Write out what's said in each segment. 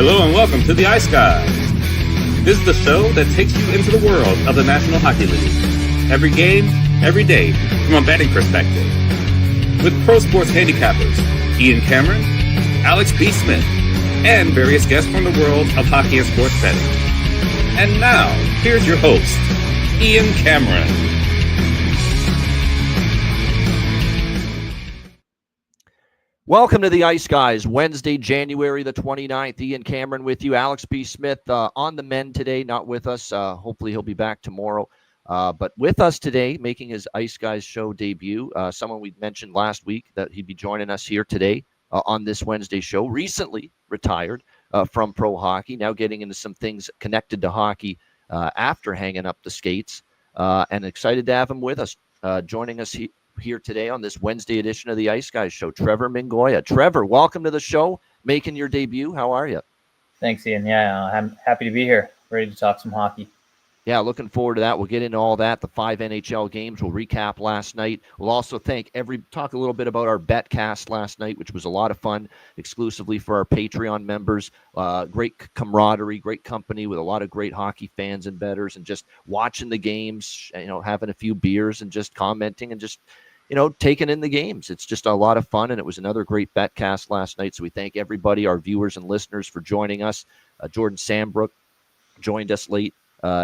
Hello and welcome to the Ice Guys. This is the show that takes you into the world of the National Hockey League. Every game, every day, from a betting perspective. With pro sports handicappers, Ian Cameron, Alex B. Smith, and various guests from the world of hockey and sports betting. And now, here's your host, Ian Cameron. Welcome to the Ice Guys, Wednesday, January the 29th. Ian Cameron with you. Alex B. Smith on the mend today, not with us. Hopefully he'll be back tomorrow. But with us today, making his Ice Guys show debut, someone we mentioned last week that he'd be joining us here today on this Wednesday show. Recently retired from pro hockey, now getting into some things connected to hockey after hanging up the skates. And excited to have him with us, joining us here today on this Wednesday edition of the Ice Guys show, Trevor Mingoya. Trevor, welcome to the show, making your debut. How are you? Thanks, Ian. Yeah, I'm happy to be here, ready to talk some hockey. Yeah, looking forward to that. We'll get into all that, the 5 NHL games. We'll recap last night. We'll also talk a little bit about our betcast last night, which was a lot of fun, exclusively for our Patreon members. Great camaraderie, great company with a lot of great hockey fans and bettors, and just watching the games, having a few beers and just commenting and just, taking in the games. It's just a lot of fun, and it was another great betcast last night. So we thank everybody, our viewers and listeners, for joining us. Jordan Sambrook joined us late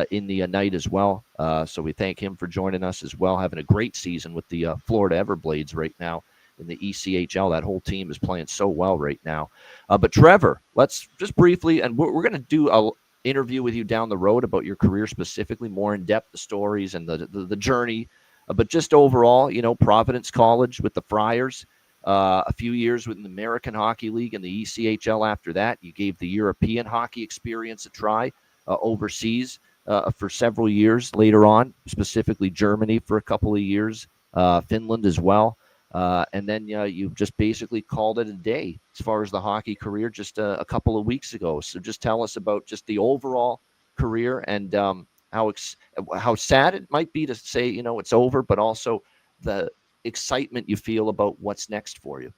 in the night as well. So we thank him for joining us as well, having a great season with the Florida Everblades right now in the ECHL. That whole team is playing so well right now. But Trevor, let's just briefly, and we're going to do an interview with you down the road about your career specifically, more in depth, the stories and the journey. But just overall, Providence College with the Friars, a few years with the American Hockey League and the ECHL after that. You gave the European hockey experience a try overseas for several years later on, specifically Germany for a couple of years, Finland as well. And then you just basically called it a day as far as the hockey career just a couple of weeks ago. So just tell us about just the overall career and how sad it might be to say, it's over, but also the excitement you feel about what's next for you.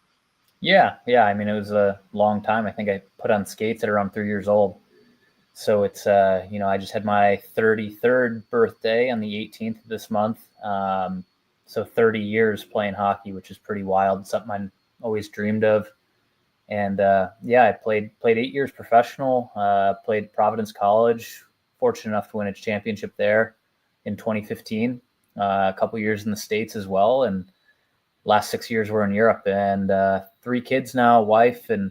Yeah. I mean, it was a long time. I think I put on skates at around 3 years old. So it's, I just had my 33rd birthday on the 18th of this month. So 30 years playing hockey, which is pretty wild. Something I always dreamed of. And I played 8 years professional, played Providence College, fortunate enough to win its championship there in 2015, a couple years in the States as well. And last 6 years were in Europe, and 3 kids now, wife, and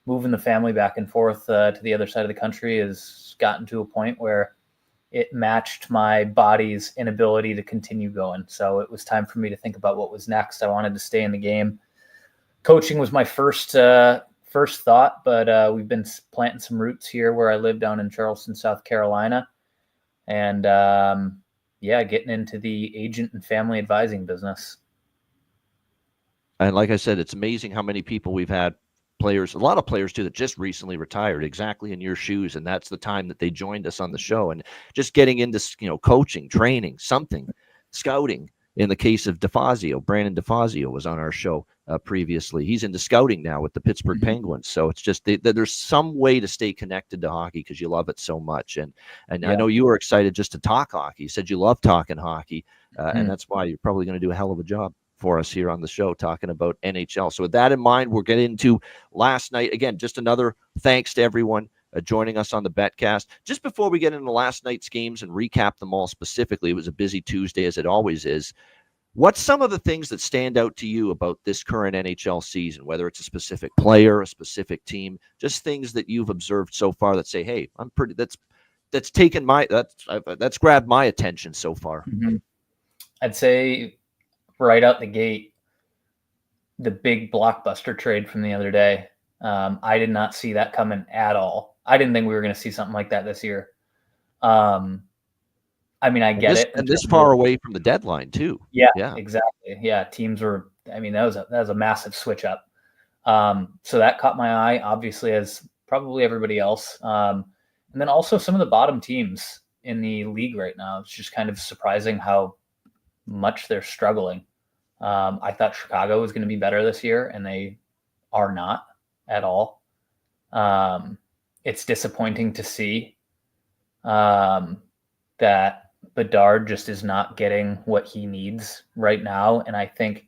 moving the family back and forth to the other side of the country has gotten to a point where it matched my body's inability to continue going. So it was time for me to think about what was next. I wanted to stay in the game. Coaching was my first thought, but we've been planting some roots here where I live down in Charleston, South Carolina. And getting into the agent and family advising business. And like I said, it's amazing how many people we've had, players, a lot of players too, that just recently retired exactly in your shoes. And that's the time that they joined us on the show. And just getting into, coaching, training, something, scouting. In the case of Brandon DeFazio was on our show previously. He's into scouting now with the Pittsburgh Penguins. So it's just there's some way to stay connected to hockey because you love it so much. And yeah. I know you were excited just to talk hockey. You said you love talking hockey, and that's why you're probably going to do a hell of a job for us here on the show talking about NHL. So with that in mind, we're getting into last night. Again, just another thanks to everyone joining us on the Betcast. Just before we get into last night's games and recap them all specifically, it was a busy Tuesday as it always is. What's some of the things that stand out to you about this current NHL season, whether it's a specific player, a specific team, just things that you've observed so far that say, hey, that's grabbed my attention so far? Mm-hmm. I'd say right out the gate, the big blockbuster trade from the other day. I did not see that coming at all. I didn't think we were going to see something like that this year. I mean, I get it. And this far away from the deadline too. Yeah, exactly. Yeah. Teams were, that was a massive switch up. So that caught my eye, obviously, as probably everybody else. And then also some of the bottom teams in the league right now. It's just kind of surprising how much they're struggling. I thought Chicago was going to be better this year, and they are not at all. it's disappointing to see that Bedard just is not getting what he needs right now. And I think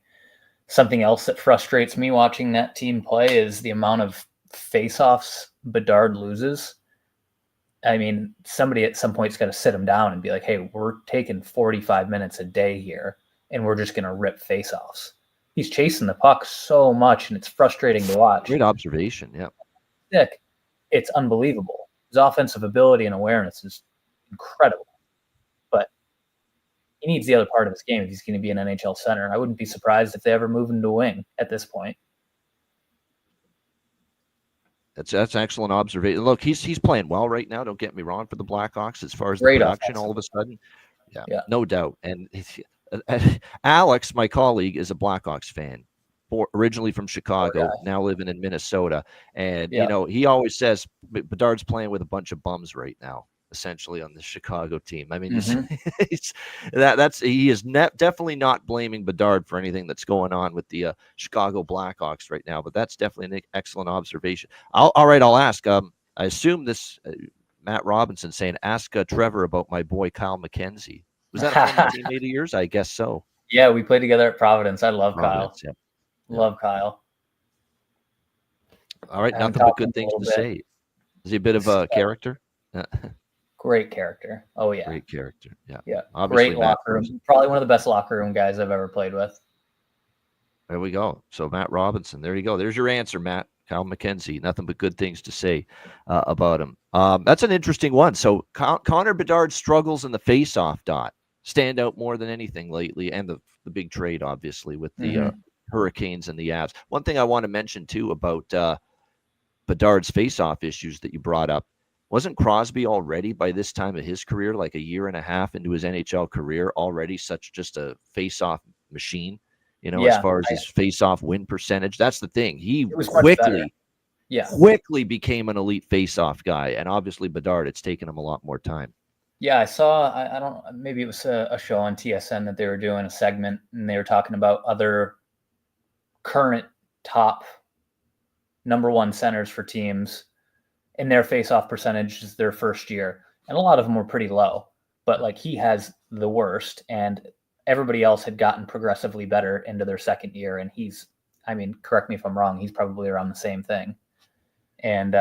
something else that frustrates me watching that team play is the amount of face-offs Bedard loses. I mean, somebody at some point's got to sit him down and be like, hey, we're taking 45 minutes a day here, and we're just going to rip face-offs. He's chasing the puck so much, and it's frustrating to watch. Great observation, yeah. Sick. It's unbelievable. His offensive ability and awareness is incredible. But he needs the other part of his game if he's going to be an NHL center. I wouldn't be surprised if they ever move him to wing at this point. That's excellent observation. Look, he's playing well right now. Don't get me wrong for the Blackhawks as far as Great the production. offensive. All of a sudden, yeah, no doubt. And Alex, my colleague, is a Blackhawks fan, originally from Chicago, now living in Minnesota. And you know, he always says Bedard's playing with a bunch of bums right now, essentially on the Chicago team. I mean, he is definitely not blaming Bedard for anything that's going on with the Chicago Blackhawks right now, but that's definitely an excellent observation. I'll ask. I assume this Matt Robinson saying, ask Trevor about my boy Kyle McKenzie. Was that a former teammate of yours? I guess so. Yeah, we played together at Providence. I love Kyle. Yep. Love Kyle. All right, nothing but good things to say. Is he a bit of a character? Great character. Oh, yeah. Great character. Yeah. Yeah. Obviously, great locker room. Probably one of the best locker room guys I've ever played with. There we go. So Matt Robinson. There you go. There's your answer, Matt. Kyle McKenzie. Nothing but good things to say about him. That's an interesting one. So Connor Bedard's struggles in the face-off dot stand out more than anything lately, and the big trade, obviously, with the Hurricanes and the Avs. One thing I want to mention, too, about Bedard's face-off issues that you brought up, wasn't Crosby already by this time of his career, like a year and a half into his NHL career, already such just a face-off machine, as far as his face-off win percentage? That's the thing. He quickly became an elite face-off guy, and obviously Bedard, it's taken him a lot more time. Yeah, I saw, I don't, maybe it was a show on TSN that they were doing a segment, and they were talking about other current top number one centers for teams in their face-off percentages their first year. And a lot of them were pretty low, but like he has the worst, and everybody else had gotten progressively better into their second year. And he's, I mean, correct me if I'm wrong, he's probably around the same thing. And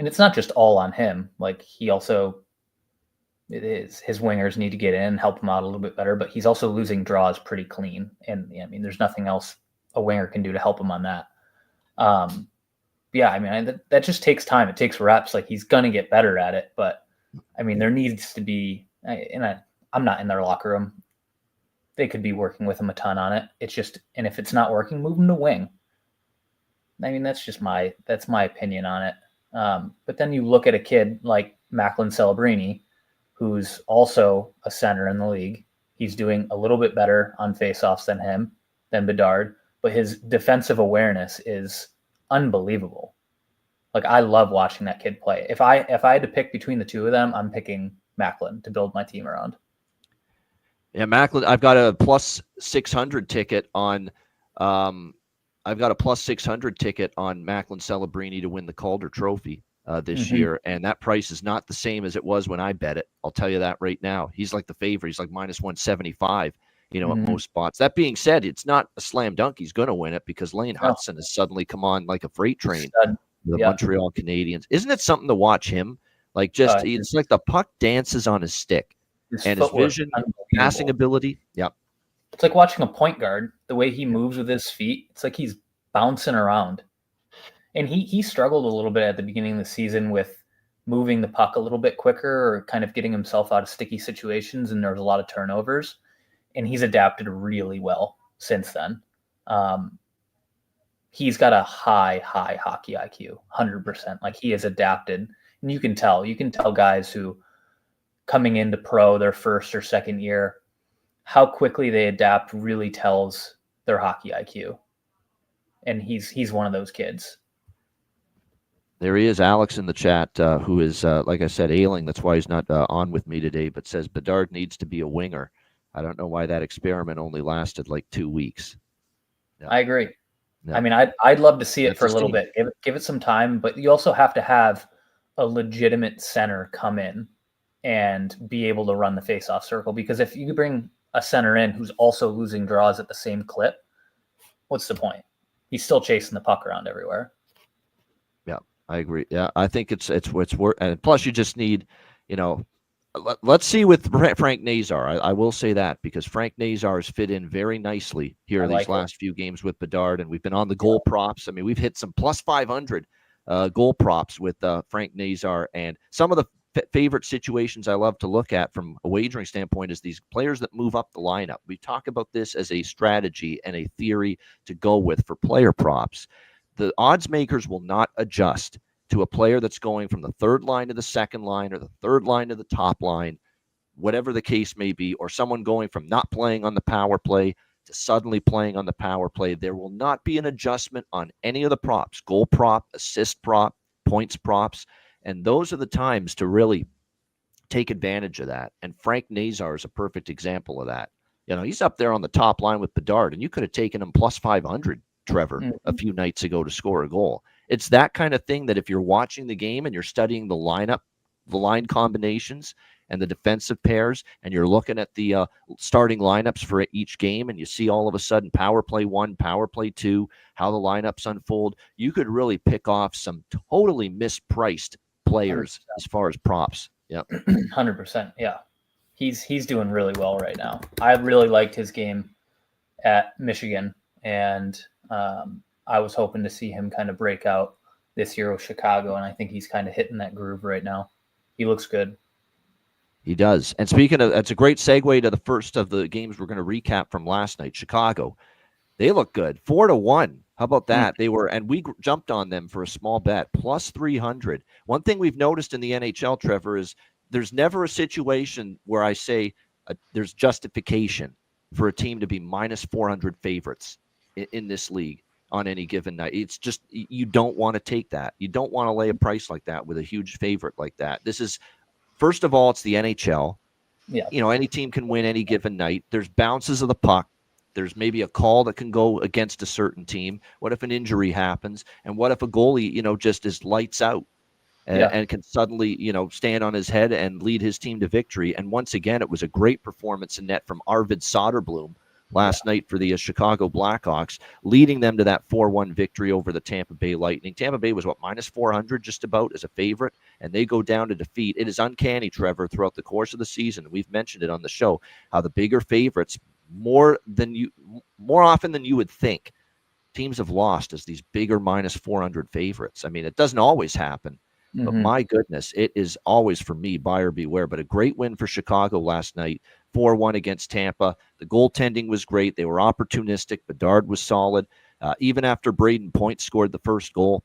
it's not just all on him. Like he also, his wingers need to get in, help him out a little bit better, but he's also losing draws pretty clean. And I mean, there's nothing else a winger can do to help him on that. Yeah, I mean, that just takes time. It takes reps. Like he's going to get better at it, but I mean, there needs to be, I'm not in their locker room. They could be working with him a ton on it. It's just, and if it's not working, move him to wing. I mean, that's my opinion on it. But then you look at a kid like Macklin Celebrini, who's also a center in the league. He's doing a little bit better on faceoffs than Bedard, but his defensive awareness is unbelievable. Like I love watching that kid play. If I had to pick between the two of them, I'm picking Macklin to build my team around. Yeah, Macklin. I've got a plus 600 ticket on. I've got a plus 600 ticket on Macklin Celebrini to win the Calder Trophy this year, and that price is not the same as it was when I bet it. I'll tell you that right now. He's like the favorite. He's like minus 175. At most spots. That being said, it's not a slam dunk. He's going to win it because Lane Hudson has suddenly come on like a freight train with the Montreal Canadiens. Isn't it something to watch him? Like it's like the puck dances on his stick, and his vision, passing ability. Yep. It's like watching a point guard, the way he moves with his feet. It's like he's bouncing around. And he struggled a little bit at the beginning of the season with moving the puck a little bit quicker or kind of getting himself out of sticky situations, and there was a lot of turnovers. And he's adapted really well since then. He's got a high hockey IQ, 100%. Like he has adapted. And you can tell guys who coming into pro their first or second year, how quickly they adapt really tells their hockey IQ. And he's one of those kids. There he is, Alex, in the chat, who is, like I said, ailing. That's why he's not on with me today, but says Bedard needs to be a winger. I don't know why that experiment only lasted like 2 weeks. Yeah. I agree. Yeah. I mean, I'd love to see it That's for a a little shame. bit. Give it some time, but you also have to have a legitimate center come in and be able to run the faceoff circle. Because if you bring a center in who's also losing draws at the same clip, what's the point? He's still chasing the puck around everywhere. Yeah, I agree. Yeah, I think it's worth. And plus, you just need, let's see with Frank Nazar. I will say that because Frank Nazar has fit in very nicely here I these like it. last few games with Bedard, and we've been on the goal props. I mean, we've hit some plus 500 goal props with Frank Nazar, and some of the favorite situations I love to look at from a wagering standpoint is these players that move up the lineup. We talk about this as a strategy and a theory to go with for player props. The odds makers will not adjust to a player that's going from the third line to the second line or the third line to the top line, whatever the case may be, or someone going from not playing on the power play to suddenly playing on the power play. There will not be an adjustment on any of the props, goal prop, assist prop, points props. And those are the times to really take advantage of that. And Frank Nazar is a perfect example of that. He's up there on the top line with Bedard, and you could have taken him plus 500, Trevor, a few nights ago to score a goal. It's that kind of thing that if you're watching the game and you're studying the lineup, the line combinations, and the defensive pairs, and you're looking at the starting lineups for each game, and you see all of a sudden power play 1, power play 2, how the lineups unfold, you could really pick off some totally mispriced players 100%. as far as props. Yeah, 100%. Yeah, he's doing really well right now. I really liked his game at Michigan, and I was hoping to see him kind of break out this year with Chicago, and I think he's kind of hitting that groove right now. He looks good. He does. And speaking of, that's a great segue to the first of the games we're going to recap from last night. Chicago, they look good. 4-1. How about that? They were, and we jumped on them for a small bet, plus 300. One thing we've noticed in the NHL, Trevor, is there's never a situation where I say there's justification for a team to be minus 400 favorites in this league on any given night. It's just, you don't want to take that. You don't want to lay a price like that with a huge favorite like that. This is, first of all, it's the NHL. Yeah. Any team can win any given night. There's bounces of the puck. There's maybe a call that can go against a certain team. What if an injury happens? And what if a goalie, just is lights out and can suddenly, stand on his head and lead his team to victory? And once again, it was a great performance in net from Arvid Soderblom last night for the Chicago Blackhawks, leading them to that 4-1 victory over the Tampa Bay Lightning. Tampa Bay was, minus 400 just about as a favorite, and they go down to defeat. It is uncanny, Trevor, throughout the course of the season. We've mentioned it on the show, how the bigger favorites, more often than you would think, teams have lost as these bigger minus 400 favorites. I mean, it doesn't always happen, but my goodness, it is always, for me, buyer beware. But a great win for Chicago last night, 4-1 against Tampa. The goaltending was great. They were opportunistic. Bedard was solid. Even after Braden Point scored the first goal,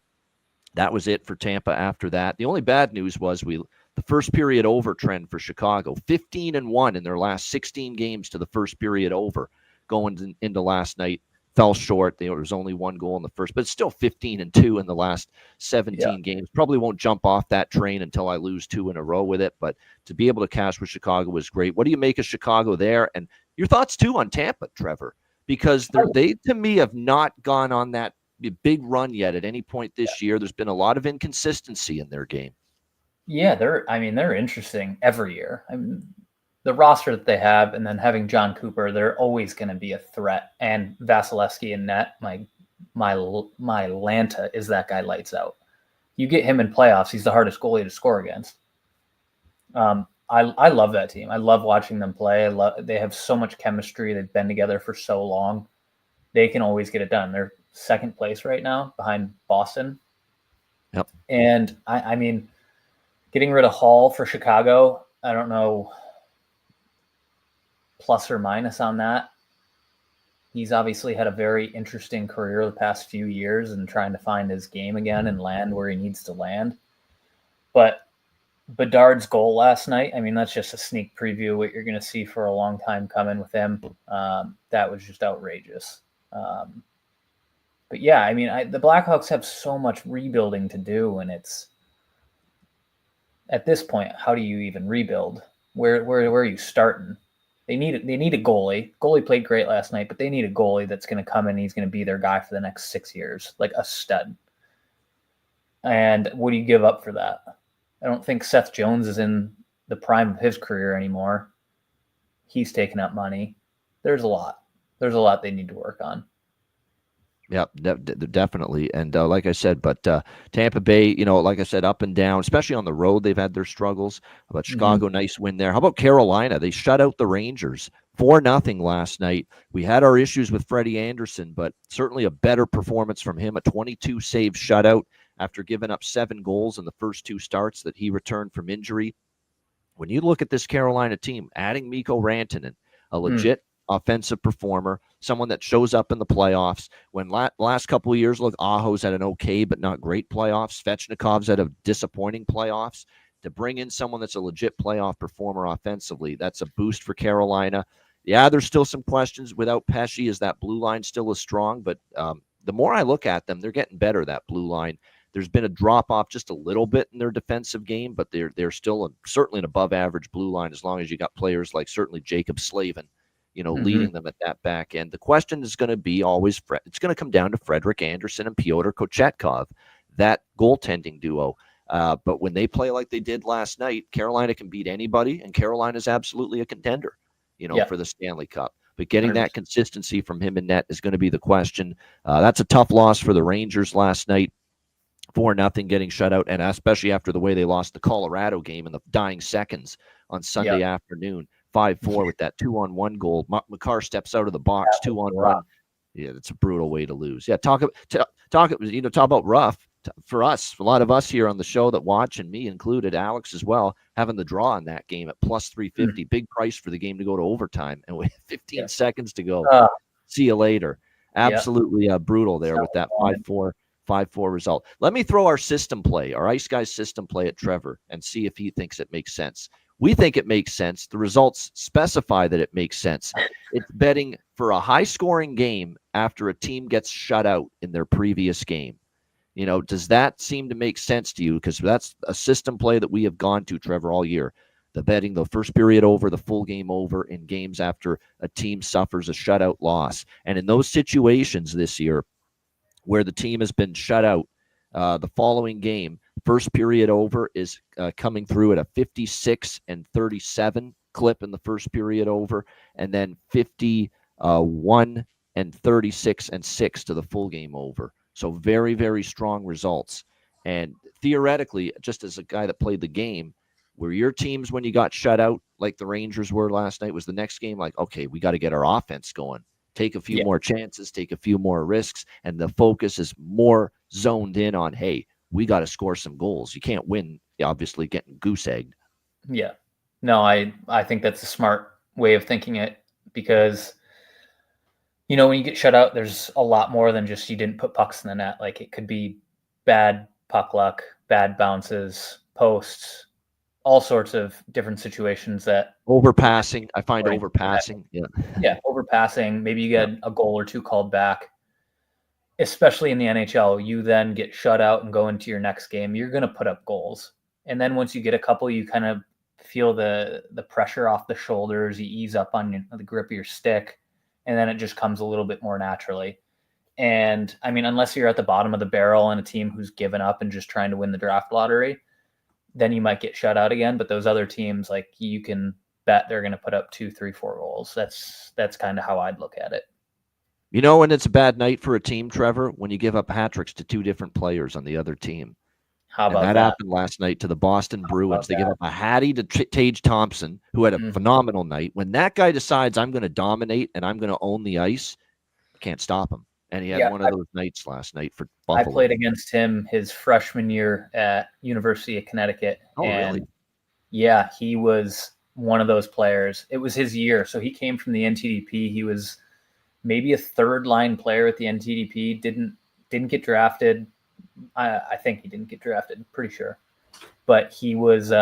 that was it for Tampa after that. The only bad news was the first period over trend for Chicago, 15-1 in their last 16 games to the first period over going into last night. Fell short. There was only one goal in the first, but it's still 15-2 in the last 17 games. Probably won't jump off that train until I lose 2 in a row with it, but to be able to cash with Chicago was great. What do you make of Chicago there? And your thoughts, too, on Tampa, Trevor? Because they, to me, have not gone on that big run yet at any point this year. There's been a lot of inconsistency in their game. Yeah, they're interesting every year. I mean, the roster that they have, and then having John Cooper, they're always going to be a threat. And Vasilevsky in net, my Lanta, is that guy lights out. You get him in playoffs, he's the hardest goalie to score against. I love that team. I love watching them play. They have so much chemistry. They've been together for so long. They can always get it done. They're second place right now behind Boston. Yep. And I mean, getting rid of Hall for Chicago, I don't know, plus or minus on that. He's obviously had a very interesting career the past few years and trying to find his game again and land where he needs to land. But Bedard's goal last night, I mean, that's just a sneak preview of what you're going to see for a long time coming with him. That was just outrageous. But yeah, I mean, the Blackhawks have so much rebuilding to do, and it's at this point, how do you even rebuild? Where are you starting? They need a goalie. Goalie played great last night, but they need a goalie that's going to come in. He's going to be their guy for the next 6 years, like a stud. And what do you give up for that? I don't think Seth Jones is in the prime of his career anymore. He's taking up money. There's a lot they need to work on. Yeah, definitely. And like I said, but Tampa Bay, like I said, up and down, especially on the road, they've had their struggles. How about Chicago? Nice win there. How about Carolina? They shut out the Rangers 4-0 last night. We had our issues with Freddie Anderson, but certainly a better performance from him, a 22-save shutout after giving up 7 goals in the first 2 starts that he returned from injury. When you look at this Carolina team, adding Mikko Rantanen, a legit offensive performer, someone that shows up in the playoffs. When last couple of years, look, Aho's had an okay but not great playoffs. Svechnikov's had a disappointing playoffs. To bring in someone that's a legit playoff performer offensively, that's a boost for Carolina. Yeah, there's still some questions without Pesce. Is that blue line still as strong? But the more I look at them, they're getting better, that blue line. There's been a drop-off just a little bit in their defensive game, but they're still certainly an above-average blue line as long as you got players like certainly Jacob Slavin, leading them at that back end. The question is going to be always, it's going to come down to Frederik Andersen and Pyotr Kochetkov, that goaltending duo. But when they play like they did last night, Carolina can beat anybody, and Carolina is absolutely a contender, for the Stanley Cup. But getting 100%. That consistency from him in net is going to be the question. That's a tough loss for the Rangers last night. 4-0 getting shut out, and especially after the way they lost the Colorado game in the dying seconds on Sunday afternoon. 5-4 with that 2-on-1 goal. Makar steps out of the box, 2-on-1. Yeah, that's a brutal way to lose. Yeah, talk about rough for us. A lot of us here on the show that watch, and me included, Alex as well, having the draw on that game at plus 350. Big price for the game to go to overtime, and with 15 seconds to go. See you later. Absolutely brutal there with that 5-4 result. Let me throw our system play, our Ice Guys system play at Trevor, and see if he thinks it makes sense. We think it makes sense. The results specify that it makes sense. It's betting for a high-scoring game after a team gets shut out in their previous game. Does that seem to make sense to you? Because that's a system play that we have gone to, Trevor, all year. The betting the first period over, the full game over in games after a team suffers a shutout loss. And in those situations this year where the team has been shut out, the following game, first period over is coming through at a 56-37 clip in the first period over, and then 51-36-6 to the full game over. So very, very strong results. And theoretically, just as a guy that played the game, were your teams when you got shut out like the Rangers were last night, was the next game like, okay, we got to get our offense going, take a few more chances, take a few more risks, and the focus is more zoned in on, hey, we got to score some goals. You can't win, obviously, getting goose-egged. Yeah. No, I think that's a smart way of thinking it, because, when you get shut out, there's a lot more than just you didn't put pucks in the net. Like, it could be bad puck luck, bad bounces, posts, all sorts of different situations that... Overpassing. I find overpassing. Yeah, overpassing. Maybe you get a goal or two called back. Especially in the NHL, you then get shut out and go into your next game. You're going to put up goals. And then once you get a couple, you kind of feel the pressure off the shoulders. You ease up on the grip of your stick, and then it just comes a little bit more naturally. And, I mean, unless you're at the bottom of the barrel and a team who's given up and just trying to win the draft lottery, then you might get shut out again. But those other teams, like, you can bet they're going to put up 2, 3, 4 goals. That's kind of how I'd look at it. When it's a bad night for a team, Trevor, when you give up hat-tricks to 2 different players on the other team. How about that? Happened last night to the Boston Bruins. They give up a Hattie to Tage Thompson, who had a phenomenal night. When that guy decides, I'm going to dominate and I'm going to own the ice, can't stop him. And he had one of those nights last night for Buffalo. I played against him his freshman year at University of Connecticut. Really? Yeah, he was one of those players. It was his year. So he came from the NTDP. He was maybe a third-line player at the NTDP. Didn't get drafted. I think he didn't get drafted. Pretty sure. But he was.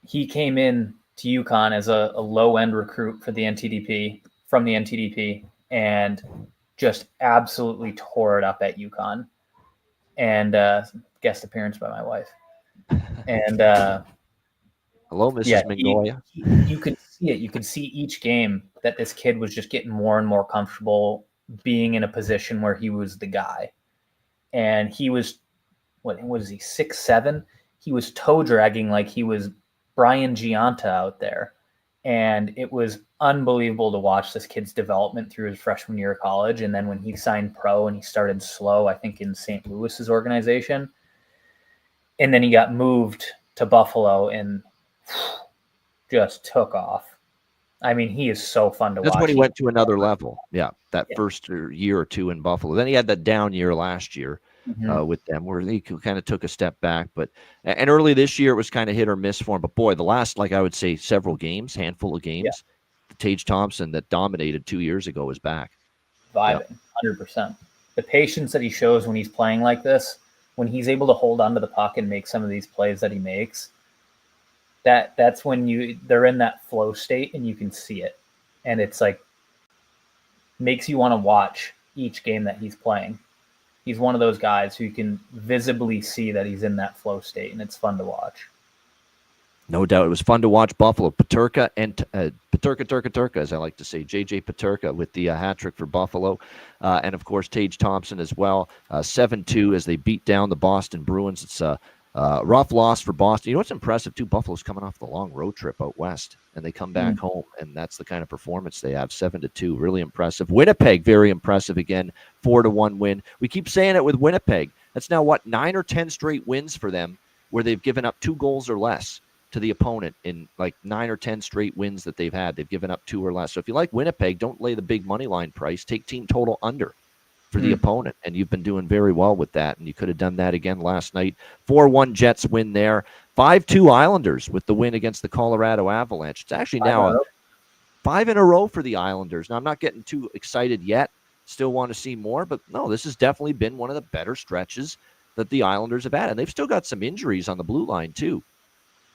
He came in to UConn as a low-end recruit for the NTDP from the NTDP, and just absolutely tore it up at UConn. And guest appearance by my wife. And Hello, Mrs. Yeah, Mingoya. you could see it. You could see each game that this kid was just getting more and more comfortable being in a position where he was the guy. And he was, what was he, 6'7"? He was toe dragging like he was Brian Giunta out there. And it was unbelievable to watch this kid's development through his freshman year of college. And then when he signed pro and he started slow, I think in St. Louis's organization, and then he got moved to Buffalo and just took off. I mean, he is so fun to watch. That's when he went to another level. Yeah, that first year or two in Buffalo. Then he had that down year last year with them where he kind of took a step back. And early this year, it was kind of hit or miss for him. But, boy, the last, like I would say, several games, handful of games, Tage Thompson that dominated 2 years ago is back. Vibing, 100%. The patience that he shows when he's playing like this, when he's able to hold onto the puck and make some of these plays that he makes, that's when they're in that flow state and you can see it. And it's like makes you want to watch each game that he's playing. He's one of those guys who you can visibly see that he's in that flow state, and it's fun to watch. No doubt. It was fun to watch Buffalo. Peterka, as I like to say, J.J. Peterka with the hat trick for Buffalo. And, of course, Tage Thompson as well. 7-2 as they beat down the Boston Bruins. It's a rough loss for Boston. You know what's impressive, too? Buffalo's coming off the long road trip out west, and they come back home, and that's the kind of performance they have, 7-2. Really impressive. Winnipeg, very impressive again, 4-1 win. We keep saying it with Winnipeg. That's now, 9 or 10 straight wins for them where they've given up 2 goals or less to the opponent in like 9 or 10 straight wins that they've had. They've given up 2 or less. So if you like Winnipeg, don't lay the big money line price. Take team total under for the opponent, and you've been doing very well with that, and you could have done that again last night. 4-1 Jets win there. 5-2 Islanders with the win against the Colorado Avalanche. It's actually now 5 in a row for the Islanders. Now, I'm not getting too excited yet. Still want to see more, but no, this has definitely been one of the better stretches that the Islanders have had, and they've still got some injuries on the blue line too.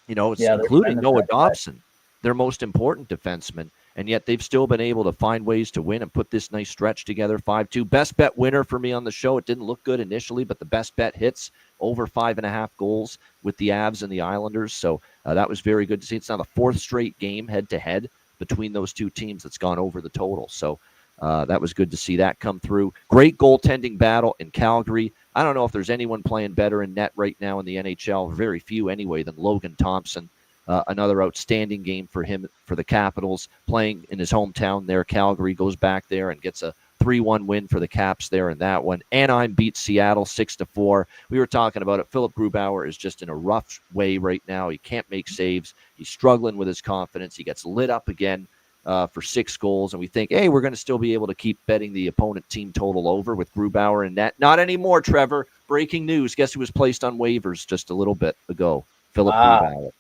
You know, it's including Noah Dobson, their most important defenseman, and yet they've still been able to find ways to win and put this nice stretch together. 5-2. Best bet winner for me on the show. It didn't look good initially, but the best bet hits over 5.5 goals with the Avs and the Islanders. So that was very good to see. It's now the 4th straight game head-to-head between those two teams that's gone over the total. So that was good to see that come through. Great goaltending battle in Calgary. I don't know if there's anyone playing better in net right now in the NHL, very few anyway, than Logan Thompson. Another outstanding game for him, for the Capitals, playing in his hometown there. Calgary goes back there and gets a 3-1 win for the Caps there in that one. Anaheim beats Seattle 6-4. We were talking about it. Philip Grubauer is just in a rough way right now. He can't make saves. He's struggling with his confidence. He gets lit up again for 6 goals, and we think, hey, we're going to still be able to keep betting the opponent team total over with Grubauer in net. Not anymore, Trevor. Breaking news. Guess who was placed on waivers just a little bit ago? Philip Grubauer.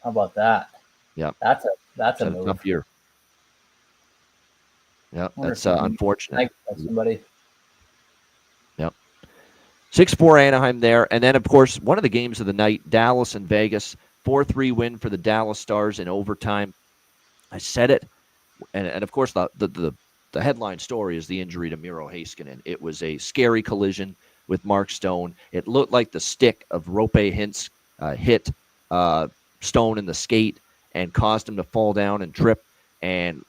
How about that? Yeah. That's a move. Tough year. Yeah, that's unfortunate. Somebody. Yep. 6-4 Anaheim there. And then, of course, one of the games of the night, Dallas and Vegas. 4-3 win for the Dallas Stars in overtime. I said it. And of course, the headline story is the injury to Miro Heiskanen. It was a scary collision with Mark Stone. It looked like the stick of Rope Hintz hit Stone in the skate and caused him to fall down and trip. And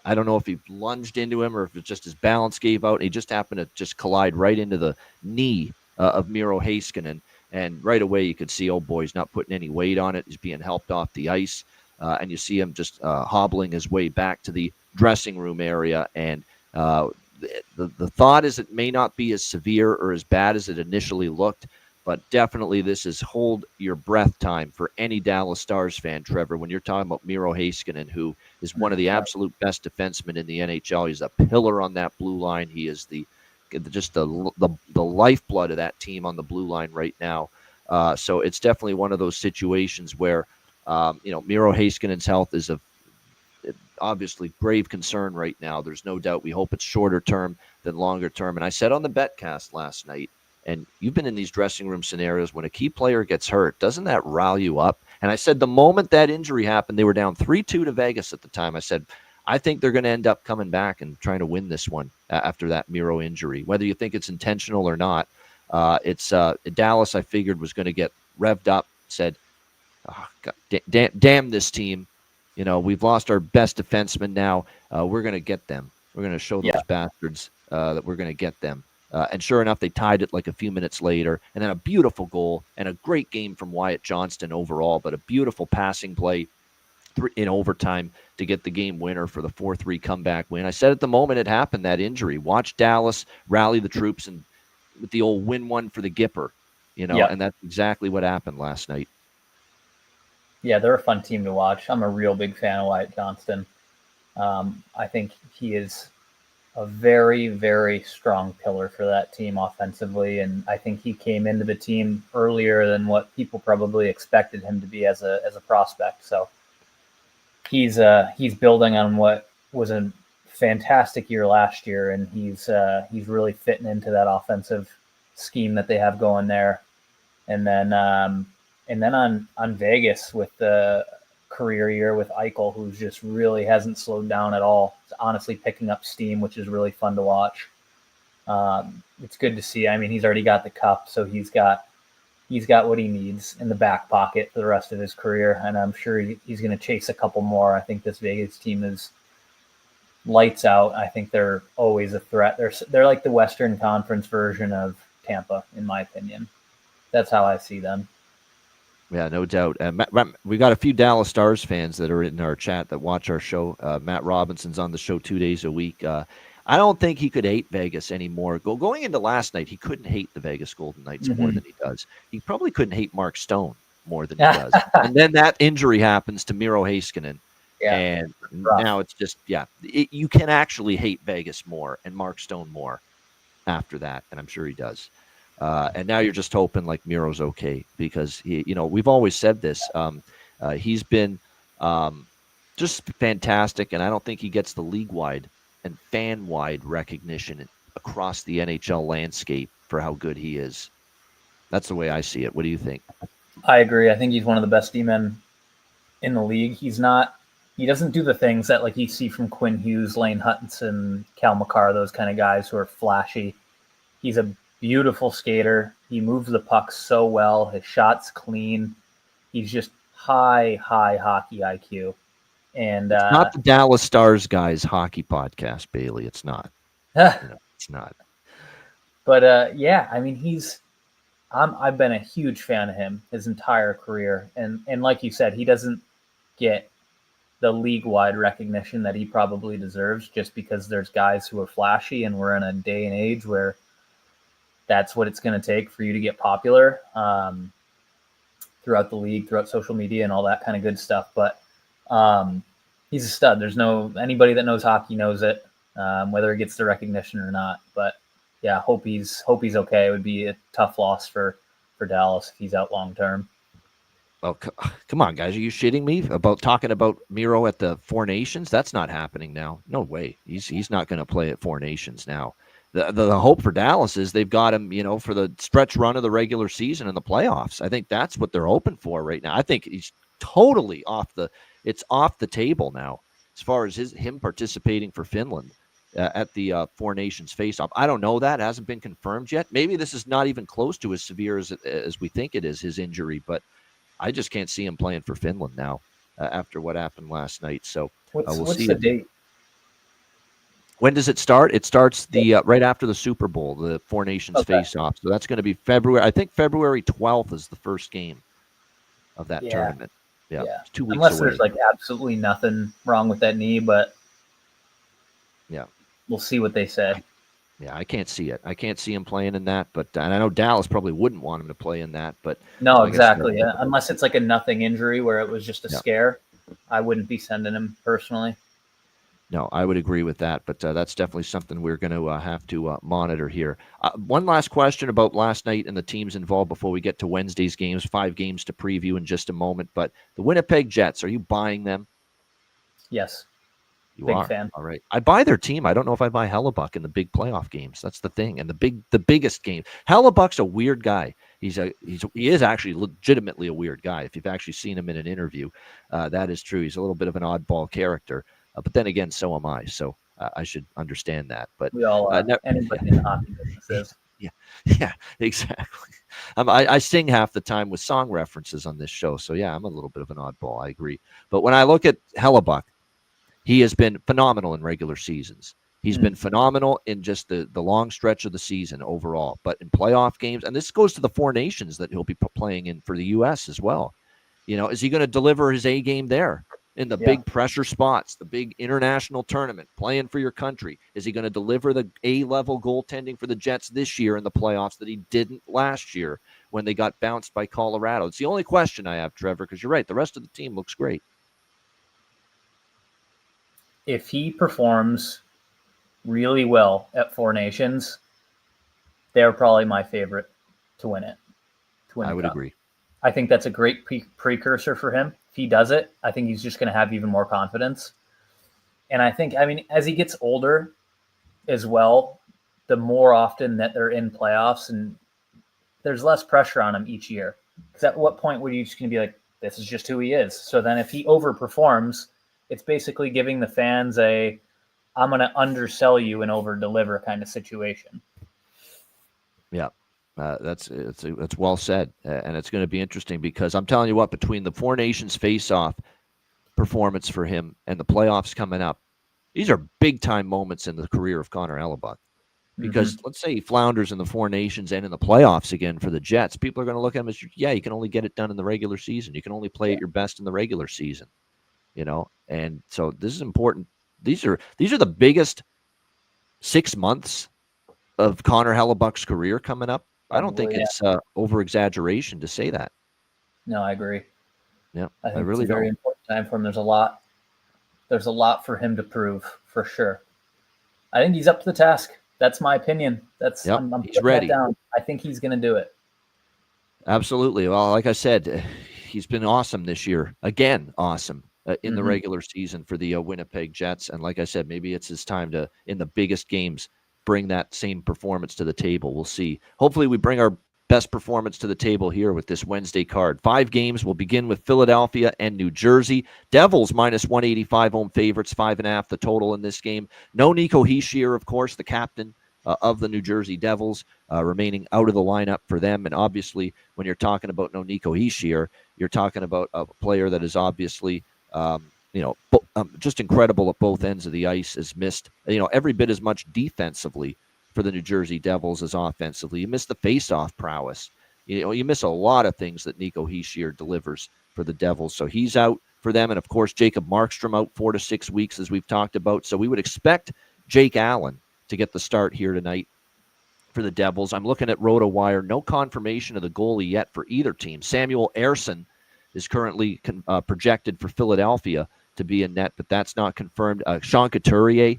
I don't know if he lunged into him or if it's just his balance gave out. And he just happened to just collide right into the knee of Miro Heiskanen. And right away you could see, oh boy, he's not putting any weight on it. He's being helped off the ice. And you see him just hobbling his way back to the dressing room area. And the thought is it may not be as severe or as bad as it initially looked. But definitely this is hold your breath time for any Dallas Stars fan, Trevor, when you're talking about Miro Heiskanen, who is one of the absolute best defensemen in the NHL. He's a pillar on that blue line. He is the lifeblood of that team on the blue line right now. So it's definitely one of those situations where, Miro Heiskanen's health is of obviously grave concern right now. There's no doubt. We hope it's shorter term than longer term. And I said on the Betcast last night, and you've been in these dressing room scenarios when a key player gets hurt, doesn't that rile you up? And I said the moment that injury happened, they were down 3-2 to Vegas at the time. I said, I think they're going to end up coming back and trying to win this one after that Miro injury. Whether you think it's intentional or not, it's Dallas I figured was going to get revved up, said, God, damn this team. You know, we've lost our best defenseman now. We're going to get them. We're going to show those bastards that we're going to get them. And sure enough, they tied it like a few minutes later. And then a beautiful goal and a great game from Wyatt Johnston overall, but a beautiful passing play in overtime to get the game winner for the 4-3 comeback win. I said at the moment it happened, that injury. Watch Dallas rally the troops and with the old win one for the Gipper, you know, and that's exactly what happened last night. Yeah, they're a fun team to watch. I'm a real big fan of Wyatt Johnston. I think he is a very, very strong pillar for that team offensively, and I think he came into the team earlier than what people probably expected him to be as a prospect. So he's building on what was a fantastic year last year, and he's really fitting into that offensive scheme that they have going there. And then on Vegas with the career year with Eichel, who just really hasn't slowed down at all. It's honestly picking up steam, which is really fun to watch. It's good to see. I mean, he's already got the cup, so he's got what he needs in the back pocket for the rest of his career, and I'm sure he's going to chase a couple more. I think this Vegas team is lights out. I think they're always a threat. They're like the Western Conference version of Tampa, in my opinion. That's how I see them. Yeah, no doubt. We got a few Dallas Stars fans that are in our chat that watch our show. Matt Robinson's on the show 2 days a week. I don't think he could hate Vegas anymore. Going into last night, he couldn't hate the Vegas Golden Knights more than he does. He probably couldn't hate Mark Stone more than he does. And then that injury happens to Miro Heiskanen. Yeah, and now it's just, you can actually hate Vegas more and Mark Stone more after that, and I'm sure he does. And now you're just hoping like Miro's okay, because we've always said this. He's been just fantastic, and I don't think he gets the league-wide and fan-wide recognition across the NHL landscape for how good he is. That's the way I see it. What do you think? I agree. I think he's one of the best D-men in the league. He doesn't do the things that like you see from Quinn Hughes, Lane Hutchinson, Cal McCarr, those kind of guys who are flashy. He's a beautiful skater. He moves the puck so well. His shot's clean. He's just high hockey IQ. And it's not the Dallas Stars guys hockey podcast, Bailey. It's not. It's not. But I mean, I've been a huge fan of him his entire career, and like you said, he doesn't get the league-wide recognition that he probably deserves, just because there's guys who are flashy, and we're in a day and age where that's what it's going to take for you to get popular throughout the league, throughout social media and all that kind of good stuff. But he's a stud. There's anybody that knows hockey knows it, whether he gets the recognition or not. But yeah, hope he's okay. It would be a tough loss for Dallas if he's out long term. Oh, come on, guys. Are you shitting me about talking about Miro at the Four Nations? That's not happening now. No way. He's not going to play at Four Nations now. The hope for Dallas is they've got him, for the stretch run of the regular season and the playoffs. I think that's what they're hoping for right now. I think he's totally off the table now as far as him participating for Finland at the Four Nations face-off. I don't know that. It hasn't been confirmed yet. Maybe this is not even close to as severe as we think it is, his injury, but I just can't see him playing for Finland now after what happened last night. So we'll see. What's the date? When does it start? It starts right after the Super Bowl, the Four Nations face-off. So that's going to be February. I think February 12th is the first game of that tournament. Yeah. It's 2 weeks Unless away. There's like absolutely nothing wrong with that knee, but we'll see what they say. Yeah, I can't see it. I can't see him playing in that, but and I know Dallas probably wouldn't want him to play in that, but no, exactly. Yeah. Unless it's like a nothing injury where it was just a scare, I wouldn't be sending him personally. No, I would agree with that, but that's definitely something we're going to have to monitor here. One last question about last night and the teams involved before we get to Wednesday's games. 5 games to preview in just a moment, but the Winnipeg Jets, are you buying them? Yes. You are. Fan. All right. I buy their team. I don't know if I buy Hellebuck in the big playoff games. That's the thing. And the biggest game. Hellebuck's a weird guy. He is actually legitimately a weird guy. If you've actually seen him in an interview, that is true. He's a little bit of an oddball character. But then again, so am I. So I should understand that. But we all anybody in hockey business is. Yeah, exactly. I sing half the time with song references on this show. So, yeah, I'm a little bit of an oddball. I agree. But when I look at Hellebuck, he has been phenomenal in regular seasons. He's been phenomenal in just the long stretch of the season overall. But in playoff games, and this goes to the Four Nations that he'll be playing in for the U.S. as well. Is he going to deliver his A game there in the big pressure spots, the big international tournament, playing for your country? Is he going to deliver the A-level goaltending for the Jets this year in the playoffs that he didn't last year when they got bounced by Colorado? It's the only question I have, Trevor, because you're right. The rest of the team looks great. If he performs really well at Four Nations, they're probably my favorite to win it. I would agree. I think that's a great precursor for him. If he does it, I think he's just going to have even more confidence. And I think, as he gets older as well, the more often that they're in playoffs, and there's less pressure on him each year. Because at what point would you just going to be like, this is just who he is? So then if he overperforms, it's basically giving the fans I'm going to undersell you and over-deliver kind of situation. Yeah. That's well said, and it's going to be interesting because I'm telling you what, between the Four Nations face-off performance for him and the playoffs coming up, these are big-time moments in the career of Connor Hellebuck. Because let's say he flounders in the Four Nations and in the playoffs again for the Jets, people are going to look at him as, you can only get it done in the regular season. You can only play at your best in the regular season, And so this is important. These are the biggest 6 months of Connor Hellebuck's career coming up. I don't think it's over-exaggeration to say that. No, I agree. Yeah, I think really it's a very important time for him. There's a lot for him to prove, for sure. I think he's up to the task. That's my opinion. I'm he's ready. That down. I think he's going to do it. Absolutely. Well, like I said, he's been awesome this year. Again, awesome in the regular season for the Winnipeg Jets. And like I said, maybe it's his time to, in the biggest games, bring that same performance to the table. We'll see. Hopefully we bring our best performance to the table here with this Wednesday card. 5 games. We'll begin with Philadelphia and New Jersey. Devils minus 185 home favorites, 5.5 the total in this game. No Nico Hischier, of course, the captain of the New Jersey Devils, remaining out of the lineup for them. And obviously, when you're talking about no Nico Hischier, you're talking about a player that is obviously just incredible at both ends of the ice, has missed, every bit as much defensively for the New Jersey Devils as offensively. You miss the face-off prowess. You miss a lot of things that Nico Hischier delivers for the Devils. So he's out for them. And, of course, Jacob Markstrom out 4 to 6 weeks, as we've talked about. So we would expect Jake Allen to get the start here tonight for the Devils. I'm looking at RotoWire. No confirmation of the goalie yet for either team. Samuel Ersson is currently projected for Philadelphia to be in net, but that's not confirmed. Sean Couturier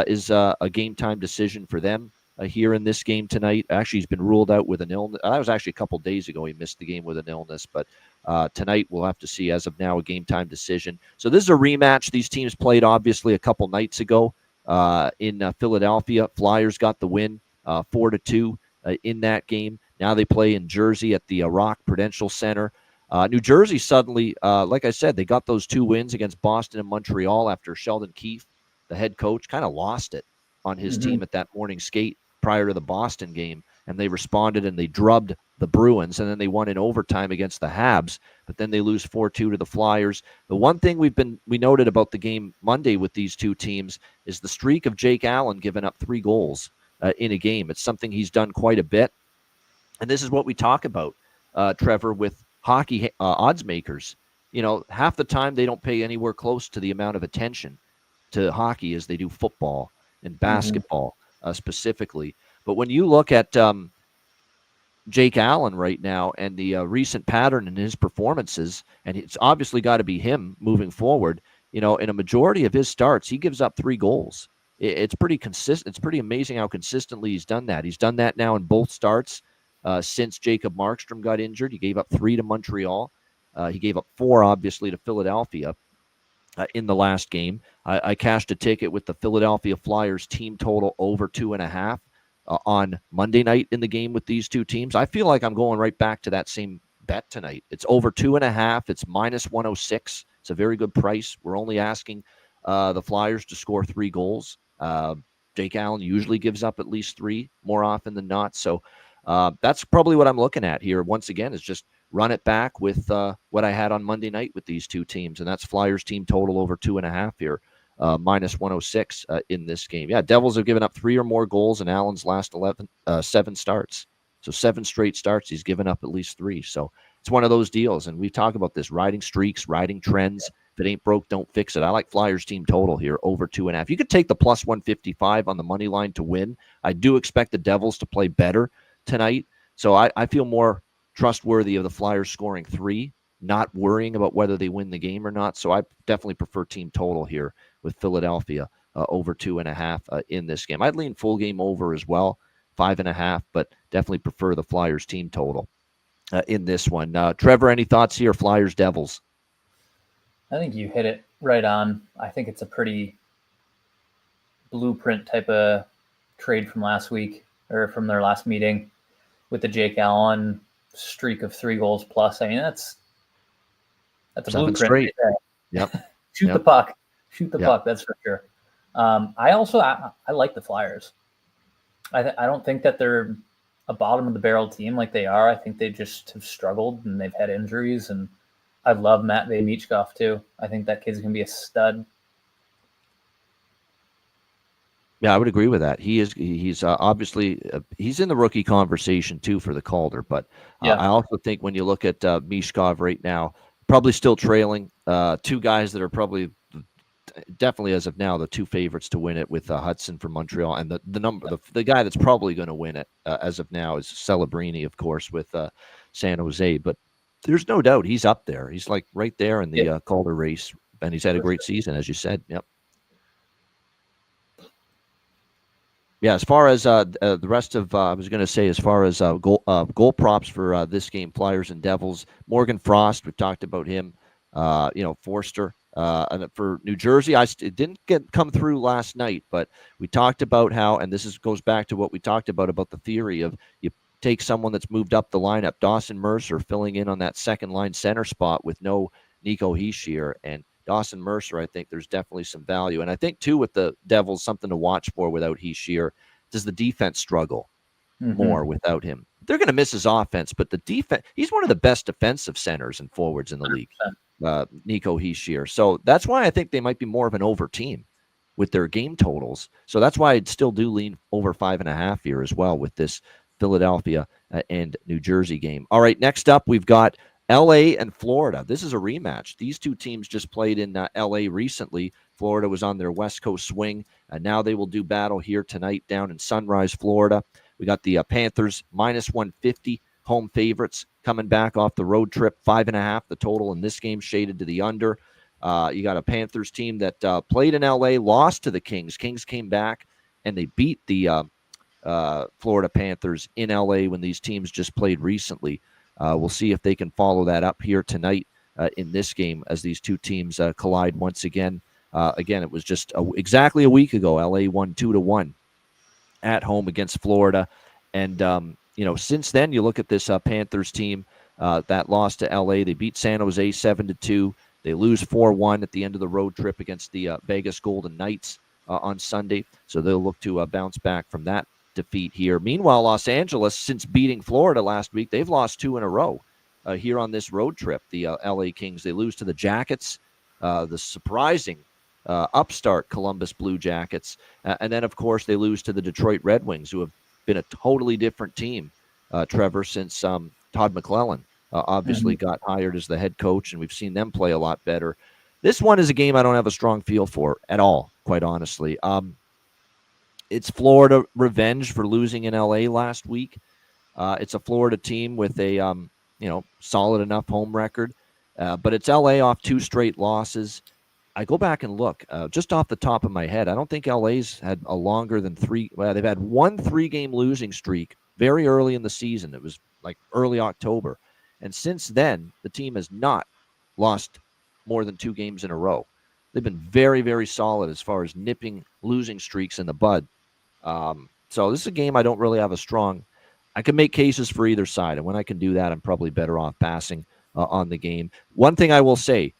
is a game-time decision for them here in this game tonight. Actually, he's been ruled out with an illness. That was actually a couple days ago. He missed the game with an illness, but tonight we'll have to see, as of now, a game-time decision. So this is a rematch. These teams played, obviously, a couple nights ago in Philadelphia. Flyers got the win 4-2 in that game. Now they play in Jersey at the Rock Prudential Center. New Jersey suddenly, like I said, they got those 2 wins against Boston and Montreal after Sheldon Keefe, the head coach, kind of lost it on his team at that morning skate prior to the Boston game, and they responded and they drubbed the Bruins, and then they won in overtime against the Habs, but then they lose 4-2 to the Flyers. The one thing we noted about the game Monday with these two teams is the streak of Jake Allen giving up 3 goals in a game. It's something he's done quite a bit, and this is what we talk about, Trevor, with hockey odds makers. Half the time they don't pay anywhere close to the amount of attention to hockey as they do football and basketball specifically. But when you look at Jake Allen right now and the recent pattern in his performances, and it's obviously got to be him moving forward, in a majority of his starts, he gives up 3 goals. It's pretty consistent. It's pretty amazing how consistently he's done that. He's done that now in both starts since Jacob Markstrom got injured. He gave up 3 to Montreal. He gave up 4, obviously, to Philadelphia in the last game. I cashed a ticket with the Philadelphia Flyers team total over 2.5 on Monday night in the game with these two teams. I feel like I'm going right back to that same bet tonight. It's over 2.5. It's minus 106. It's a very good price. We're only asking the Flyers to score 3 goals. Jake Allen usually gives up at least 3 more often than not. So that's probably what I'm looking at here. Once again, is just run it back with what I had on Monday night with these two teams, and that's Flyers team total over 2.5 here, minus 106 in this game. Yeah, Devils have given up 3 or more goals in Allen's last 7 starts. So 7 straight starts, he's given up at least 3. So it's one of those deals, and we talk about this, riding streaks, riding trends. If it ain't broke, don't fix it. I like Flyers team total here over 2.5. You could take the plus 155 on the money line to win. I do expect the Devils to play better tonight, so I feel more trustworthy of the Flyers scoring 3, not worrying about whether they win the game or not. So I definitely prefer team total here with Philadelphia over 2.5 in this game. I'd lean full game over as well, 5.5, but definitely prefer the Flyers team total in this one. Trevor, any thoughts here? Flyers, Devils. I think you hit it right on. I think it's a pretty blueprint type of trade from last week, or from their last meeting, with the Jake Allen streak of 3 goals plus. I mean, that's a 7 blueprint straight. right there. Yep. Shoot the puck. Shoot the puck, that's for sure. I like the Flyers. I don't think that they're a bottom of the barrel team like they are. I think they just have struggled and they've had injuries, and I love Matvei Michkov too. I think that kid's going to be a stud. Yeah, I would agree with that. He's obviously he's in the rookie conversation too for the Calder, but I also think when you look at Mishkov right now, probably still trailing 2 guys that are probably definitely as of now the 2 favorites to win it, with Hudson from Montreal, and the guy that's probably going to win it as of now is Celebrini, of course, with San Jose. But there's no doubt he's up there. He's like right there in the Calder race, and he's had a great season, as you said. Yep. Yeah, as far as the rest of, I was going to say, as far as goal props for this game, Flyers and Devils, Morgan Frost, we talked about him. Forster, and for New Jersey, it didn't come through last night, but we talked about how, and this goes back to what we talked about the theory of you take someone that's moved up the lineup, Dawson Mercer filling in on that second line center spot with no Nico Hischier, and Dawson Mercer, I think there's definitely some value. And I think, too, with the Devils, something to watch for without Hischier. Does the defense struggle more without him? They're going to miss his offense, but the defense, he's one of the best defensive centers and forwards in the league, Nico Hischier. So that's why I think they might be more of an over team with their game totals. So that's why I'd still do lean over 5.5 here as well with this Philadelphia and New Jersey game. All right, next up, we've got LA and Florida. This is a rematch. These two teams just played in LA recently. Florida was on their West Coast swing, and now they will do battle here tonight down in Sunrise, Florida. We got the Panthers minus 150 home favorites coming back off the road trip, 5.5. The total in this game shaded to the under. You got a Panthers team that played in LA, lost to the Kings. Kings came back and they beat the Florida Panthers in LA when these teams just played recently. We'll see if they can follow that up here tonight in this game as these two teams collide once again. Again, it was just exactly a week ago. LA won 2-1 at home against Florida. And, since then, you look at this Panthers team that lost to LA. They beat San Jose 7-2. They lose 4-1 at the end of the road trip against the Vegas Golden Knights on Sunday. So they'll look to bounce back from that defeat here. Meanwhile, Los Angeles, since beating Florida last week, they've lost 2 in a row here on this road trip. The LA Kings, they lose to the Jackets, the surprising upstart Columbus Blue Jackets. And then, of course, they lose to the Detroit Red Wings, who have been a totally different team, Trevor, since Todd McClellan obviously got hired as the head coach, and we've seen them play a lot better. This one is a game I don't have a strong feel for at all, quite honestly. It's Florida revenge for losing in LA last week. It's a Florida team with a solid enough home record, but it's LA off 2 straight losses. I go back and look just off the top of my head. I don't think LA's had a longer than 3. Well, they've had 1 3-game losing streak very early in the season. It was like early October, and since then the team has not lost more than 2 games in a row. They've been very, very solid as far as nipping losing streaks in the bud. So this is a game I don't really have a strong. I can make cases for either side, and when I can do that, I'm probably better off passing on the game. One thing I will say,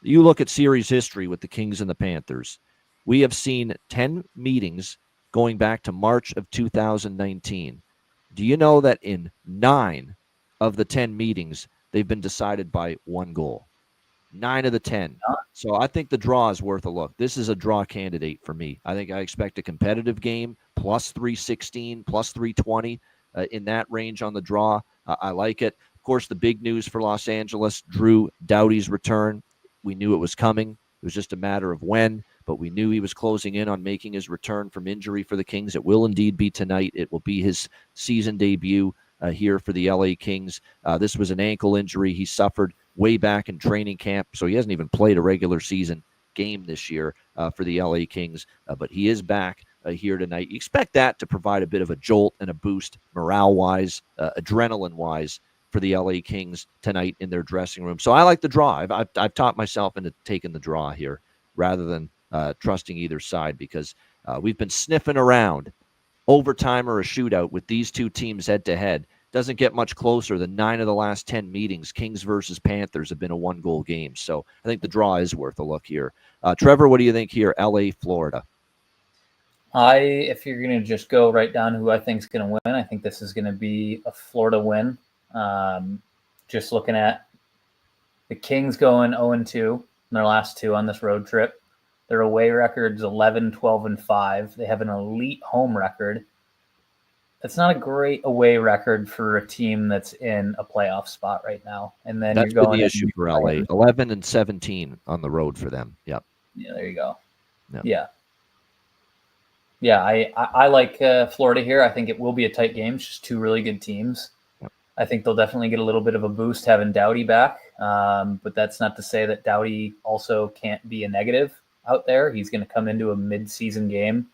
you look at series history with the Kings and the Panthers, we have seen 10 meetings going back to March of 2019. Do you know that in 9 of the 10 meetings, they've been decided by 1 goal? 9 of the 10. So I think the draw is worth a look. This is a draw candidate for me. I think I expect a competitive game, plus 316, plus 320 in that range on the draw. I like it. Of course, the big news for Los Angeles, Drew Doughty's return. We knew it was coming. It was just a matter of when, but we knew he was closing in on making his return from injury for the Kings. It will indeed be tonight. It will be his season debut here for the LA Kings. This was an ankle injury he suffered way back in training camp, so he hasn't even played a regular season game this year for the LA Kings, but he is back here tonight. You expect that to provide a bit of a jolt and a boost morale-wise, adrenaline-wise for the LA Kings tonight in their dressing room. So I like the draw. I've taught myself into taking the draw here rather than trusting either side, because we've been sniffing around overtime or a shootout with these two teams head-to-head. Doesn't get much closer than 9 of the last 10 meetings. Kings versus Panthers have been a 1-goal game. So I think the draw is worth a look here. Trevor, what do you think here? LA, Florida. If you're going to just go right down who I think is going to win, I think this is going to be a Florida win. Just looking at the Kings going 0-2 in their last 2 on this road trip. Their away record's 11, 12, and 5. They have an elite home record. It's not a great away record for a team that's in a playoff spot right now. And then that's you're going the issue for LA. 11 and 17 on the road for them. Yep. Yeah, there you go. Yep. Yeah, I like Florida here. I think it will be a tight game. It's just 2 really good teams. Yep. I think they'll definitely get a little bit of a boost having Doughty back. But that's not to say that Doughty also can't be a negative out there. He's going to come into a mid-season game.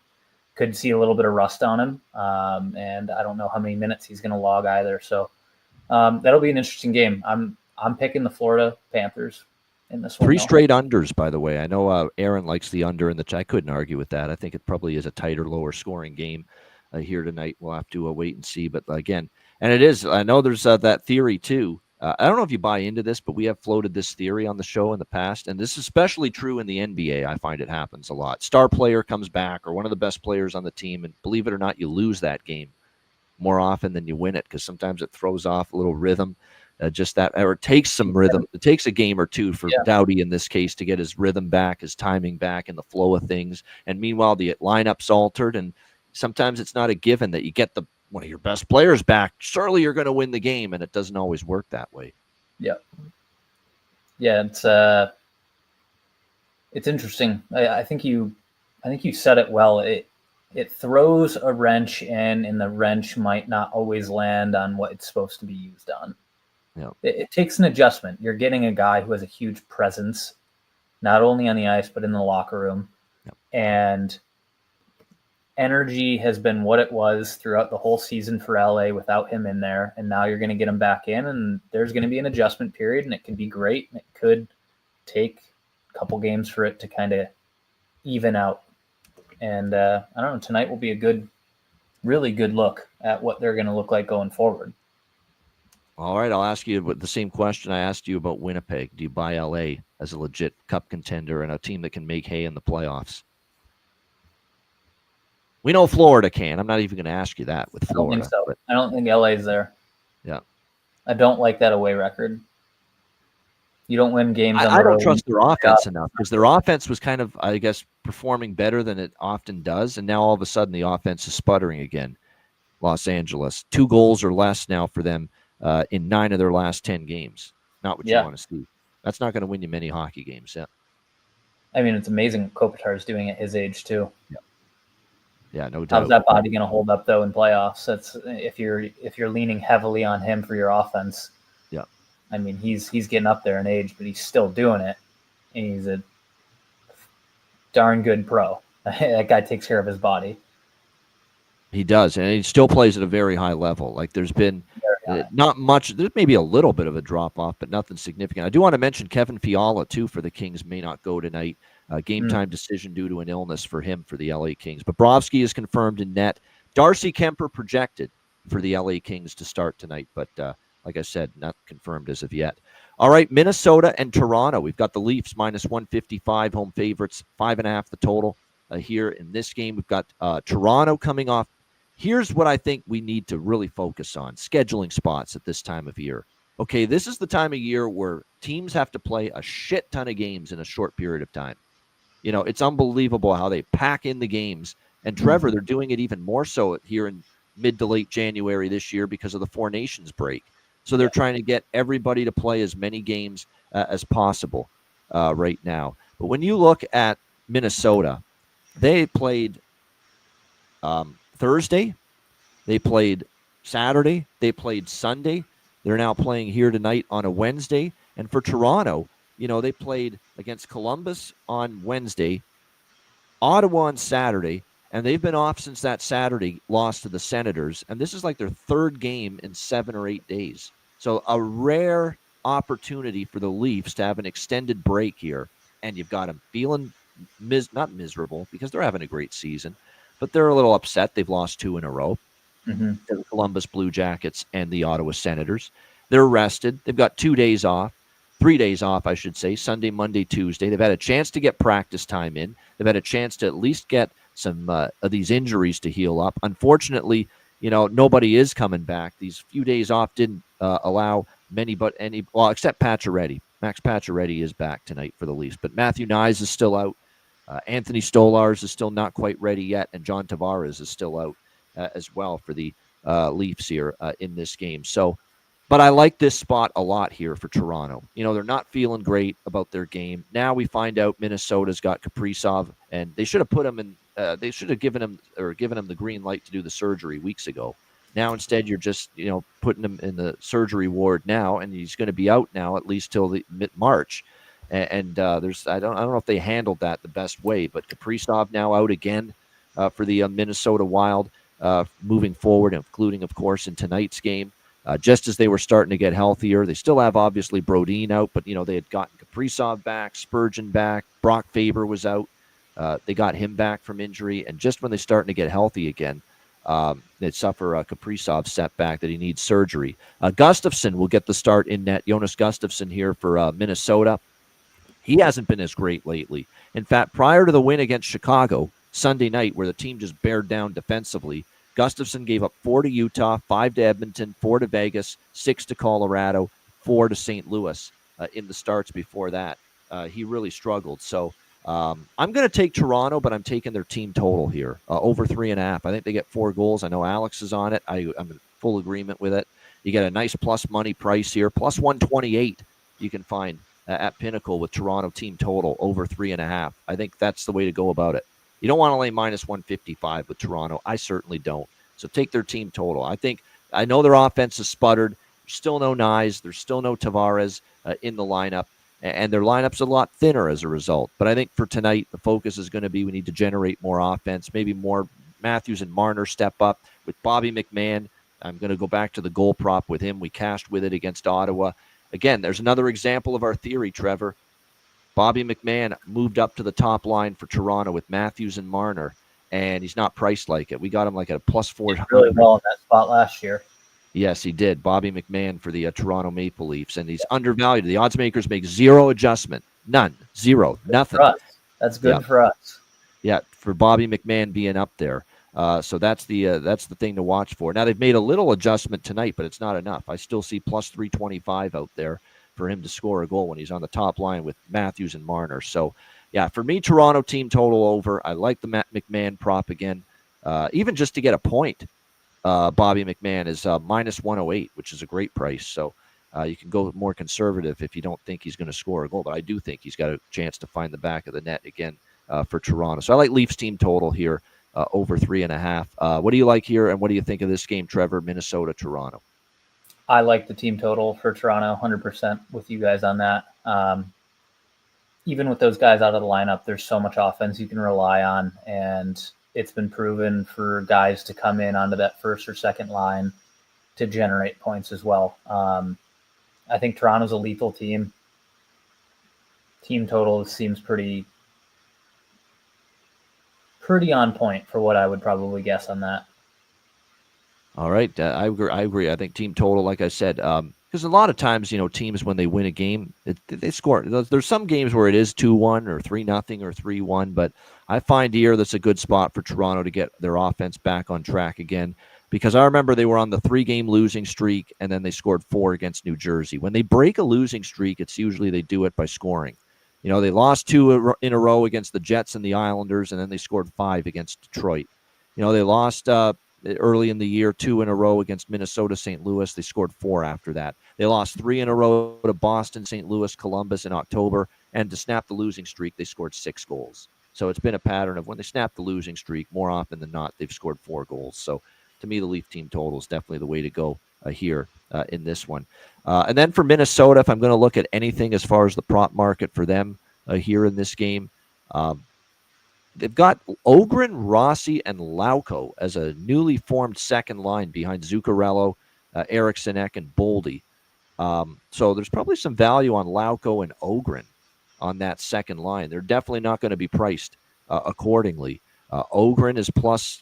Could see a little bit of rust on him, and I don't know how many minutes he's going to log either. So that'll be an interesting game. I'm picking the Florida Panthers in this one. 3 straight unders, by the way. I know Aaron likes the under in the chat. I couldn't argue with that. I think it probably is a tighter, lower scoring game here tonight. We'll have to wait and see. But again, and it is. I know there's that theory too. I don't know if you buy into this, but we have floated this theory on the show in the past, and this is especially true in the NBA. I find it happens a lot. Star player comes back, or one of the best players on the team, and believe it or not, you lose that game more often than you win it, because sometimes it throws off a little rhythm, or it takes some rhythm. It takes a game or 2 for Doughty in this case to get his rhythm back, his timing back, and the flow of things. And meanwhile, the lineup's altered, and sometimes it's not a given that you get one of your best players back. Surely you're going to win the game, and it doesn't always work that way. Yeah, it's interesting. I think you said it well. It throws a wrench in, and the wrench might not always land on what it's supposed to be used on. Yeah, it takes an adjustment. You're getting a guy who has a huge presence, not only on the ice but in the locker room, and energy has been what it was throughout the whole season for LA without him in there. And now you're going to get him back in, and there's going to be an adjustment period, and it can be great. And it could take a couple games for it to kind of even out. And I don't know, tonight will be a really good look at what they're going to look like going forward. All right. I'll ask you the same question I asked you about Winnipeg. Do you buy LA as a legit cup contender and a team that can make hay in the playoffs? We know Florida can. I'm not even going to ask you that with Florida. I don't think so. I don't think LA's there. Yeah. I don't like that away record. You don't win games on the road. I don't trust their offense enough, because their offense was kind of, I guess, performing better than it often does. And now all of a sudden the offense is sputtering again. Los Angeles, 2 goals or less now for them in 9 of their last 10 games. Not what you want to see. That's not going to win you many hockey games. Yeah. I mean, it's amazing Kopitar's doing at his age too. Yeah, no doubt. How's that body going to hold up though in playoffs? That's if you're leaning heavily on him for your offense. Yeah, I mean he's getting up there in age, but he's still doing it, and he's a darn good pro. That guy takes care of his body. He does, and he still plays at a very high level. Like there's been not much. There's maybe a little bit of a drop off, but nothing significant. I do want to mention Kevin Fiala too for the Kings may not go tonight. Game time decision due to an illness for him for the LA Kings. Bobrovsky is confirmed in net. Darcy Kemper projected for the LA Kings to start tonight, but like I said, not confirmed as of yet. All right, Minnesota and Toronto. We've got the Leafs minus 155 home favorites, 5.5 the total. here in this game. We've got Toronto coming off. Here's what I think we need to really focus on: scheduling spots at this time of year. Okay, this is the time of year where teams have to play a shit ton of games in a short period of time. It's unbelievable how they pack in the games. And Trevor, they're doing it even more so here in mid to late January this year because of the Four Nations break. So they're trying to get everybody to play as many games as possible right now. But when you look at Minnesota, they played Thursday, they played Saturday, they played Sunday. They're now playing here tonight on a Wednesday. And for Toronto, they played against Columbus on Wednesday, Ottawa on Saturday, and they've been off since that Saturday loss to the Senators. And this is like their third game in 7 or 8 days. So a rare opportunity for the Leafs to have an extended break here. And you've got them feeling not miserable because they're having a great season, but they're a little upset. They've lost 2 in a row. To the Columbus Blue Jackets and the Ottawa Senators. They're rested. They've got 2 days off, 3 days off, I should say, Sunday, Monday, Tuesday. They've had a chance to get practice time in. They've had a chance to at least get some of these injuries to heal up. Unfortunately, nobody is coming back. These few days off didn't allow many, except Pacioretty. Max Pacioretty is back tonight for the Leafs, but Matthew Nyes is still out. Anthony Stolarz is still not quite ready yet, and John Tavares is still out as well for the Leafs here in this game. So, but I like this spot a lot here for Toronto. They're not feeling great about their game. Now we find out Minnesota's got Kaprizov, and they should have put him in. They should have given him the green light to do the surgery weeks ago. Now instead, you're just putting him in the surgery ward now, and he's going to be out now at least till the mid-March. And there's I don't know if they handled that the best way, but Kaprizov now out again for the Minnesota Wild. Moving forward, including, of course, in tonight's game, just as they were starting to get healthier. They still have, obviously, Brodin out, but, they had gotten Kaprizov back, Spurgeon back, Brock Faber was out. They got him back from injury, and just when they're starting to get healthy again, they suffer a Kaprizov setback that he needs surgery. Gustafsson will get the start in net. Jonas Gustafsson here for Minnesota. He hasn't been as great lately. In fact, prior to the win against Chicago Sunday night, where the team just bared down defensively, Gustafsson gave up 4 to Utah, 5 to Edmonton, 4 to Vegas, 6 to Colorado, 4 to St. Louis in the starts before that. He really struggled. So I'm going to take Toronto, but I'm taking their team total here, over 3.5. I think they get 4 goals. I know Alex is on it. I'm in full agreement with it. You get a nice plus money price here, plus 128 you can find at Pinnacle with Toronto team total over 3.5. I think that's the way to go about it. You don't want to lay minus 155 with Toronto. I certainly don't. So take their team total. I know their offense is sputtered. There's still no Nyes. There's still no Tavares in the lineup. And their lineup's a lot thinner as a result. But I think for tonight, the focus is going to be we need to generate more offense, maybe more Matthews and Marner step up. With Bobby McMahon, I'm going to go back to the goal prop with him. We cashed with it against Ottawa. Again, there's another example of our theory, Trevor. Bobby McMahon moved up to the top line for Toronto with Matthews and Marner, and he's not priced like it. We got him like at a plus 400. Really well in that spot last year. Yes, he did. Bobby McMahon for the Toronto Maple Leafs, and he's undervalued. The odds makers make 0 adjustment. None. 0. Nothing. For us. That's good for us. Yeah, for Bobby McMahon being up there. So that's the thing to watch for. Now, they've made a little adjustment tonight, but it's not enough. I still see plus 325 out there for him to score a goal when he's on the top line with Matthews and Marner. So, yeah, for me, Toronto team total over. I like the Matt McMahon prop again. Even just to get a point, Bobby McMahon is minus 108, which is a great price. So you can go more conservative if you don't think he's going to score a goal. But I do think he's got a chance to find the back of the net again for Toronto. So I like Leafs team total here over 3.5. What do you like here, and what do you think of this game, Trevor, Minnesota, Toronto? I like the team total for Toronto, 100% with you guys on that. Even with those guys out of the lineup, there's so much offense you can rely on, and it's been proven for guys to come in onto that first or second line to generate points as well. I think Toronto's a lethal team. Team total seems pretty on point for what I would probably guess on that. All right. I agree. I think team total, like I said, because a lot of times, teams when they win a game, they score. There's some games where it is 2-1 or 3-0 or 3-1, but I find here that's a good spot for Toronto to get their offense back on track again. Because I remember they were on the 3-game losing streak, and then they scored 4 against New Jersey. When they break a losing streak, it's usually they do it by scoring. They lost 2 in a row against the Jets and the Islanders, and then they scored 5 against Detroit. They lost early in the year 2 in a row against Minnesota, St. Louis. They scored 4 after that. They lost 3 in a row to Boston, St. Louis, Columbus in October, and to snap the losing streak, they scored 6 goals. So it's been a pattern of when they snap the losing streak, more often than not, they've scored 4 goals. So to me, the Leaf team total is definitely the way to go here in this one. And then for Minnesota, if I'm going to look at anything as far as the prop market for them here in this game, they've got Ogren, Rossi, and Lauko as a newly formed second line behind Zuccarello, Eriksson Ek, and Boldy. So there's probably some value on Lauko and Ogren on that second line. They're definitely not going to be priced accordingly. Ogren is plus,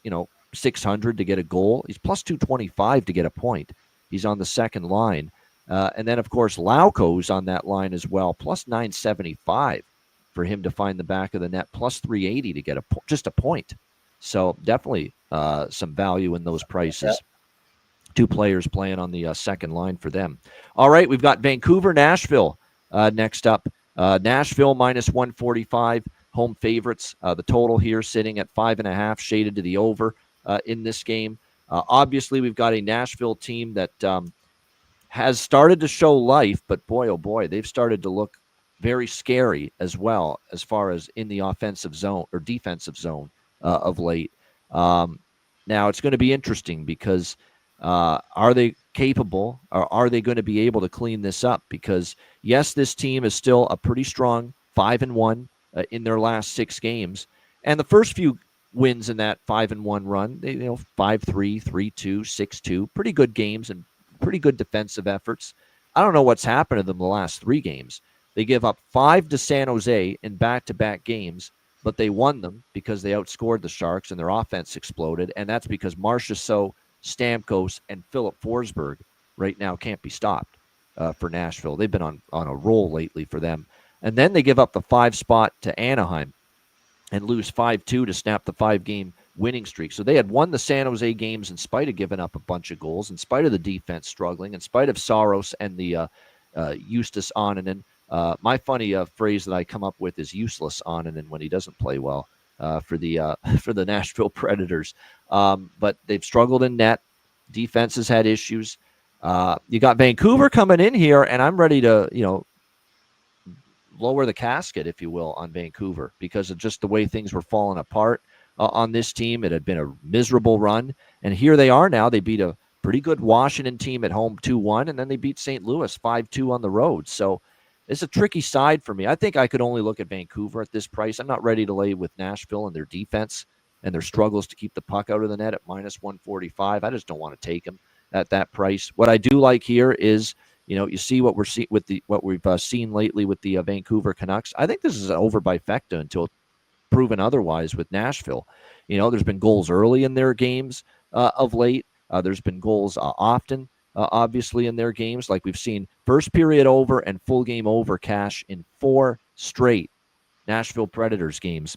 600 to get a goal. He's plus 225 to get a point. He's on the second line. And then, of course, Lauko's on that line as well, plus 975 for him to find the back of the net, plus 380 to get just a point. So definitely some value in those prices. Yep. 2 players playing on the second line for them. All right, we've got Vancouver, Nashville next up. Nashville minus 145, home favorites. The total here sitting at 5.5, shaded to the over in this game. Obviously, we've got a Nashville team that has started to show life, but boy, oh boy, they've started to look very scary as well as far as in the offensive zone or defensive zone of late. Now, it's going to be interesting because are they capable or are they going to be able to clean this up? Because, yes, this team is still a pretty strong 5-1 in their last 6 games. And the first few wins in that 5-1 run, 5-3, 3-2, 6-2, pretty good games and pretty good defensive efforts. I don't know what's happened to them the last 3 games. They give up 5 to San Jose in back-to-back games, but they won them because they outscored the Sharks and their offense exploded, and that's because Marchessault, Stamkos, and Philip Forsberg right now can't be stopped for Nashville. They've been on a roll lately for them. And then they give up the 5 spot to Anaheim and lose 5-2 to snap the 5-game winning streak. So they had won the San Jose games in spite of giving up a bunch of goals, in spite of the defense struggling, in spite of Saros and the Justus Onanen. My funny phrase that I come up with is useless Onanen when he doesn't play well for the Nashville Predators. But they've struggled in net. Defense has had issues. You got Vancouver coming in here, and I'm ready to, lower the casket, if you will, on Vancouver because of just the way things were falling apart on this team. It had been a miserable run, and here they are now. They beat a pretty good Washington team at home 2-1, and then they beat St. Louis 5-2 on the road. So it's a tricky side for me. I think I could only look at Vancouver at this price. I'm not ready to lay with Nashville and their defense and their struggles to keep the puck out of the net at minus 145. I just don't want to take them at that price. What I do like here is, you see what we're seeing with what we've seen lately with the Vancouver Canucks. I think this is over by Fecta until proven otherwise with Nashville. There's been goals early in their games of late. There's been goals often, obviously, in their games. Like we've seen first period over and full game over cash in 4 straight Nashville Predators games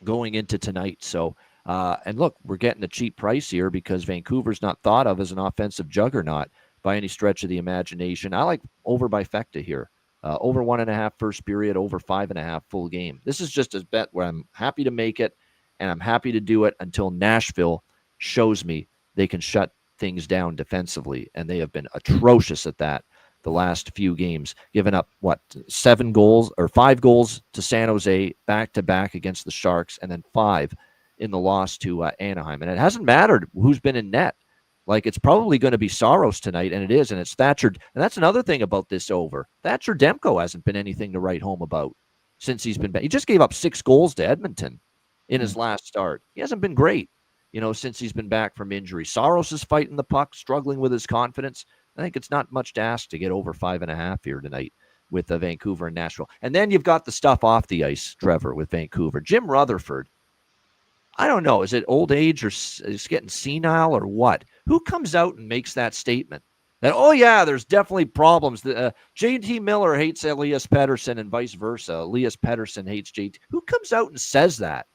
going into tonight. So, and look, we're getting a cheap price here because Vancouver's not thought of as an offensive juggernaut by any stretch of the imagination. I like over by Fecta here. Over 1.5 first period, over 5.5 full game. This is just a bet where I'm happy to make it, and I'm happy to do it until Nashville shows me they can shut things down defensively, and they have been atrocious at that the last few games, giving up, 7 goals or 5 goals to San Jose back-to-back against the Sharks, and then 5 in the loss to Anaheim. And it hasn't mattered who's been in net. Like, it's probably going to be Saros tonight, and it is, and it's Thatcher. And that's another thing about this over. Thatcher Demko hasn't been anything to write home about since he's been back. He just gave up 6 goals to Edmonton in his last start. He hasn't been great, since he's been back from injury. Saros is fighting the puck, struggling with his confidence. I think it's not much to ask to get over 5.5 here tonight with Vancouver and Nashville. And then you've got the stuff off the ice, Trevor, with Vancouver. Jim Rutherford. I don't know. Is it old age or is getting senile or what? Who comes out and makes that statement That, oh, yeah, there's definitely problems. JT Miller hates Elias Pettersson and vice versa. Elias Pettersson hates JT. Who comes out and says that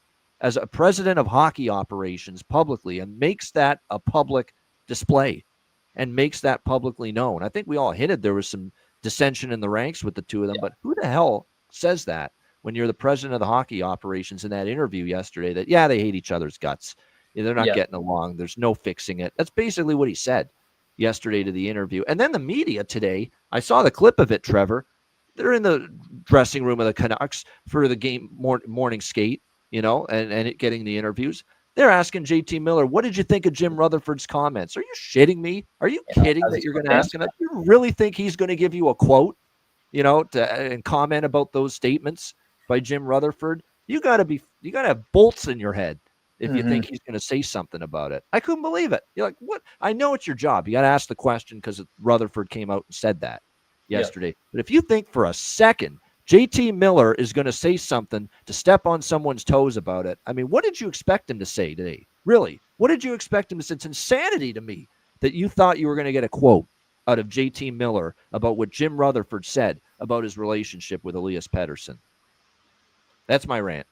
as a president of hockey operations publicly and makes that a public display and makes that publicly known? I think we all hinted there was some dissension in the ranks with the two of them, but who the hell says that when you're the president of the hockey operations in that interview yesterday that, yeah, they hate each other's guts. They're not getting along. There's no fixing it. That's basically what he said yesterday to the interview. And then the media today, I saw the clip of it, Trevor. They're in the dressing room of the Canucks for the game morning skate, and getting the interviews. They're asking JT Miller, what did you think of Jim Rutherford's comments? Are you shitting me? Are you kidding that you're going to ask him that? You really think he's going to give you a quote, and comment about those statements by Jim Rutherford? You got to have bolts in your head if you think he's going to say something about it. I couldn't believe it. You're like, what? I know it's your job. You got to ask the question because Rutherford came out and said that yesterday. Yep. But if you think for a second JT Miller is going to say something to step on someone's toes about it, I mean, what did you expect him to say today? Really? What did you expect him to say? It's insanity to me that you thought you were going to get a quote out of JT Miller about what Jim Rutherford said about his relationship with Elias Pettersson. That's my rant.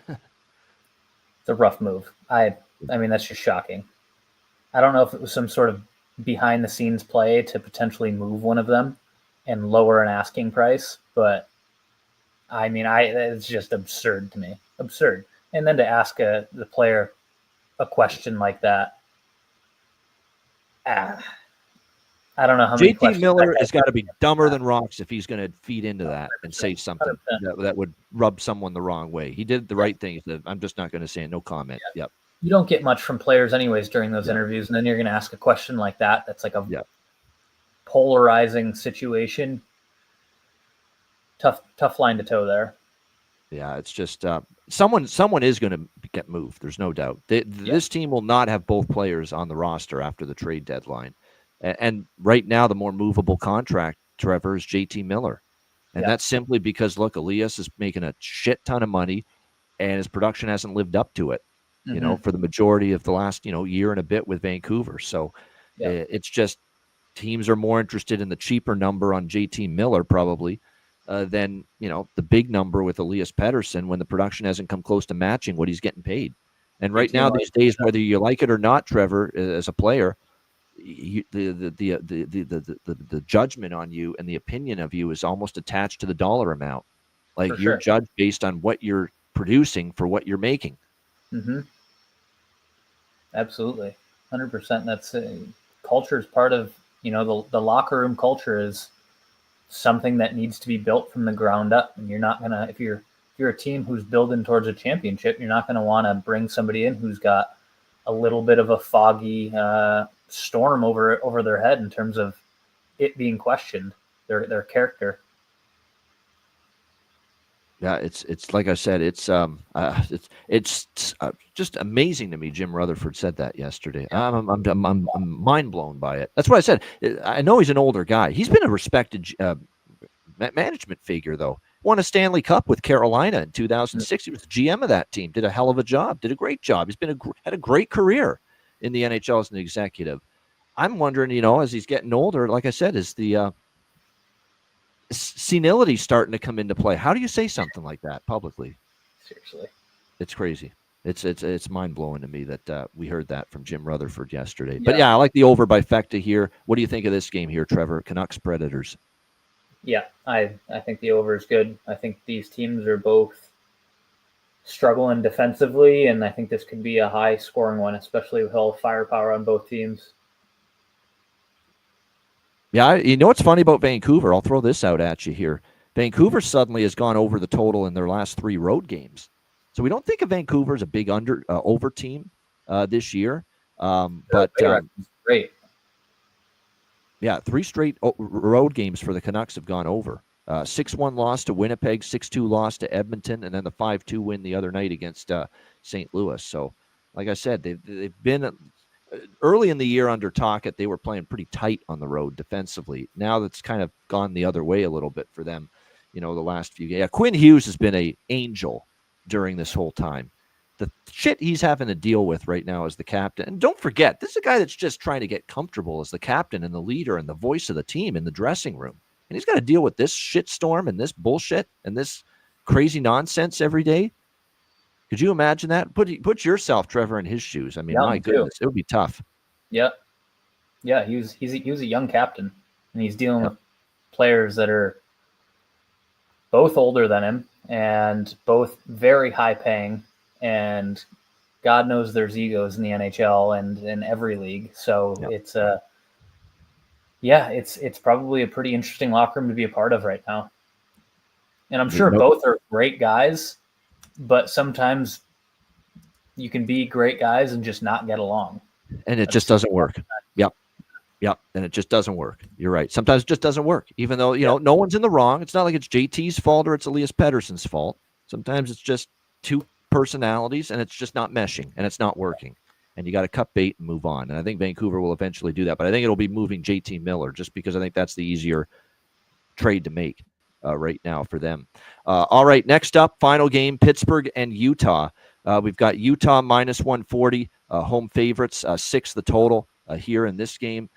It's a rough move. I mean, that's just shocking. I don't know if it was some sort of behind-the-scenes play to potentially move one of them and lower an asking price, but I mean, it's just absurd to me. Absurd. And then to ask the player a question like that, I don't know how many JT Miller has got to be dumber than rocks if he's going to feed into that and say something that would rub someone the wrong way. He did the right thing. I'm just not going to say it. No comment. Yep. You don't get much from players anyways during those interviews, and then you're going to ask a question like that. That's like a polarizing situation. Tough line to toe there. Yeah, it's just someone is going to get moved. There's no doubt. This team will not have both players on the roster after the trade deadline. And right now, the more movable contract, Trevor, is JT Miller. And that's simply because, look, Elias is making a shit ton of money, and his production hasn't lived up to it, for the majority of the last, year and a bit with Vancouver. So it's just teams are more interested in the cheaper number on JT Miller probably than, the big number with Elias Pettersson when the production hasn't come close to matching what he's getting paid. And right now, these days, whether you like it or not, Trevor, as a player, the judgment on you and the opinion of you is almost attached to the dollar amount. Like you're judged based on what you're producing for what you're making. Mm-hmm. Absolutely. 100%. That's culture is part of, the locker room culture is something that needs to be built from the ground up. And you're not going to, if you're a team who's building towards a championship, you're not going to want to bring somebody in who's got a little bit of a foggy storm over their head in terms of it being questioned, their character. Yeah, it's like I said, it's just amazing to me. Jim Rutherford said that yesterday. I'm mind blown by it. That's what I said. I know he's an older guy. He's been a respected management figure, though. Won a Stanley Cup with Carolina in 2006. He was the GM of that team. Did a hell of a job. Did a great job. He's had a great career in the NHL as an executive. I'm wondering, as he's getting older, like I said, is the senility starting to come into play? How do you say something like that publicly? Seriously, it's crazy. It's mind blowing to me that we heard that from Jim Rutherford yesterday. But I like the over by Fecta here. What do you think of this game here, Trevor? Canucks Predators. Yeah, I think the over is good. I think these teams are both struggling defensively, and I think this could be a high-scoring one, especially with all the firepower on both teams. Yeah, what's funny about Vancouver? I'll throw this out at you here. Vancouver suddenly has gone over the total in their last 3 road games. So we don't think of Vancouver as a big over team this year. But great. Yeah, 3 straight road games for the Canucks have gone over. 6-1 loss to Winnipeg, 6-2 loss to Edmonton, and then the 5-2 win the other night against St. Louis. So, like I said, they've been early in the year under Tocchet. They were playing pretty tight on the road defensively. Now that's kind of gone the other way a little bit for them. The last few games. Yeah, Quinn Hughes has been an angel during this whole time. the shit he's having to deal with right now as the captain. And don't forget, this is a guy that's just trying to get comfortable as the captain and the leader and the voice of the team in the dressing room. And he's got to deal with this shitstorm and this bullshit and this crazy nonsense every day. Could you imagine that? Put yourself, Trevor, in his shoes. I mean, my goodness, it would be tough. Yeah. Yeah, he was a young captain, and he's dealing with players that are both older than him and both very high paying, and God knows there's egos in the NHL and in every league. So it's probably a pretty interesting locker room to be a part of right now. And I'm sure both are great guys, but sometimes you can be great guys and just not get along. And it just doesn't work. Yep. And it just doesn't work. You're right. Sometimes it just doesn't work, even though, no one's in the wrong. It's not like it's JT's fault or it's Elias Pettersson's fault. Sometimes it's just two personalities and it's just not meshing and it's not working. And you got to cut bait and move on. And I think Vancouver will eventually do that. But I think it'll be moving JT Miller just because I think that's the easier trade to make right now for them. All right. Next up, final game, Pittsburgh and Utah. We've got Utah minus 140, home favorites, 6 the total here in this game.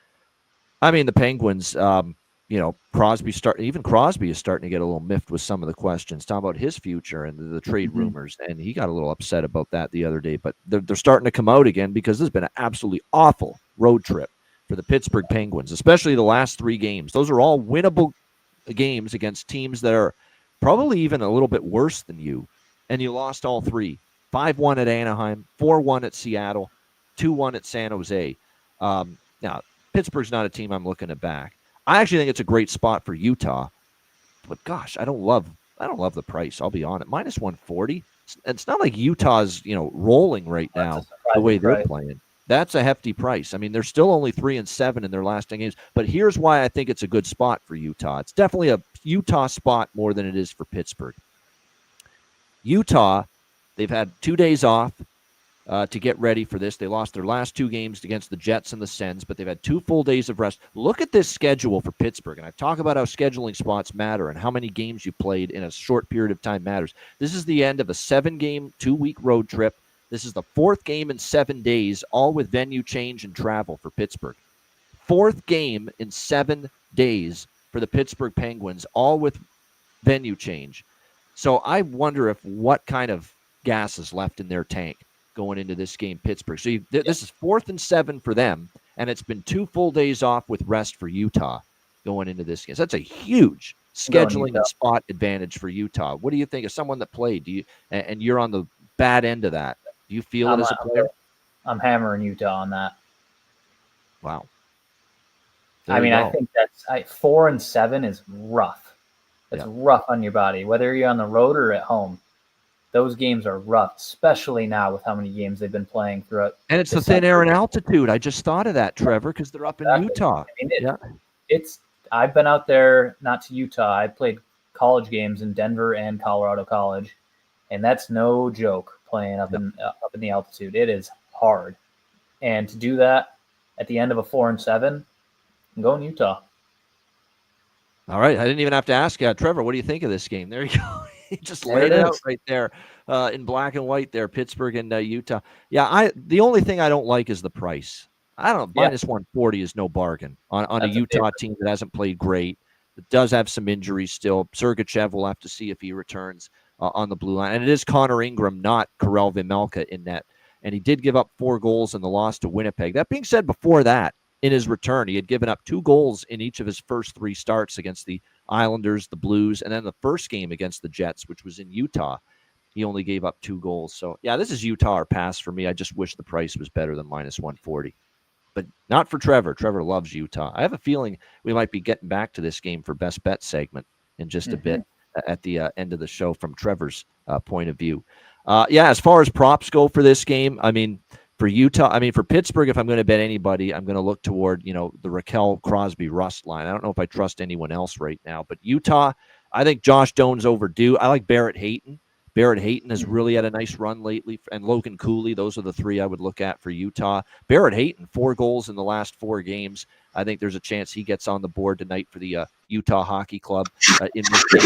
I mean, the Penguins, Crosby is starting to get a little miffed with some of the questions, talking about his future and the trade rumors, and he got a little upset about that the other day. But they're starting to come out again because this has been an absolutely awful road trip for the Pittsburgh Penguins, especially the last 3 games. Those are all winnable games against teams that are probably even a little bit worse than you, and you lost all 3. 5-1 at Anaheim, 4-1 at Seattle, 2-1 at San Jose. Now, Pittsburgh's not a team I'm looking to back. I actually think it's a great spot for Utah, but gosh, I don't love the price. I'll be honest. Minus 140. It's not like Utah's rolling right now the way they're playing. That's a hefty price. I mean, they're still only 3-7 in their last 10 games. But here's why I think it's a good spot for Utah. It's definitely a Utah spot more than it is for Pittsburgh. Utah, they've had 2 days off to get ready for this. They lost their last 2 games against the Jets and the Sens, but they've had 2 full days of rest. Look at this schedule for Pittsburgh, and I've talked about how scheduling spots matter and how many games you played in a short period of time matters. This is the end of a 7-game, 2-week road trip. This is the 4th game in 7 days, all with venue change and travel for Pittsburgh. 4th game in 7 days for the Pittsburgh Penguins, all with venue change. So I wonder what kind of gas is left in their tank going into this game, Pittsburgh. So this is 4th and 7 for them, and it's been 2 full days off with rest for Utah going into this game. So that's a huge scheduling and spot advantage for Utah. What do you think of someone that played? And you're on the bad end of that? Do you feel it as a player? I'm hammering Utah on that. Wow. I think that's 4 and 7 is rough. It's rough on your body, whether you're on the road or at home. Those games are rough, especially now with how many games they've been playing throughout. And it's the thin air and altitude. I just thought of that, Trevor, because they're up in Utah. I've been out there, not to Utah. I played college games in Denver and Colorado College, and that's no joke playing up in the altitude. It is hard, and to do that at the end of a 4 and 7, I'm going Utah. All right, I didn't even have to ask you, Trevor. What do you think of this game? There you go. He just laid it out right there in black and white there, Pittsburgh and Utah. Yeah, the only thing I don't like is the price. I don't know, minus 140 is no bargain on a Utah team that hasn't played great. It does have some injuries still. Sergachev will have to see if he returns on the blue line. And it is Connor Ingram, not Karel Vejmelka in net. And he did give up 4 goals in the loss to Winnipeg. That being said, before that, in his return, he had given up 2 goals in each of his first 3 starts against the Islanders, the Blues, and then the first game against the Jets, which was in Utah. He only gave up 2 goals. So, yeah, this is Utah or pass for me. I just wish the price was better than minus 140. But not for Trevor. Trevor loves Utah. I have a feeling we might be getting back to this game for Best Bet segment in just a bit at the end of the show from Trevor's point of view. As far as props go for this game, I mean, for Utah, for Pittsburgh, if I'm going to bet anybody, I'm going to look toward, the Raquel Crosby Rust line. I don't know if I trust anyone else right now, but Utah, I think Josh Doan's overdue. I like Barrett Hayton. Barrett Hayton has really had a nice run lately, and Logan Cooley. Those are the 3 I would look at for Utah. Barrett Hayton, 4 goals in the last 4 games. I think there's a chance he gets on the board tonight for the Utah Hockey Club in this game.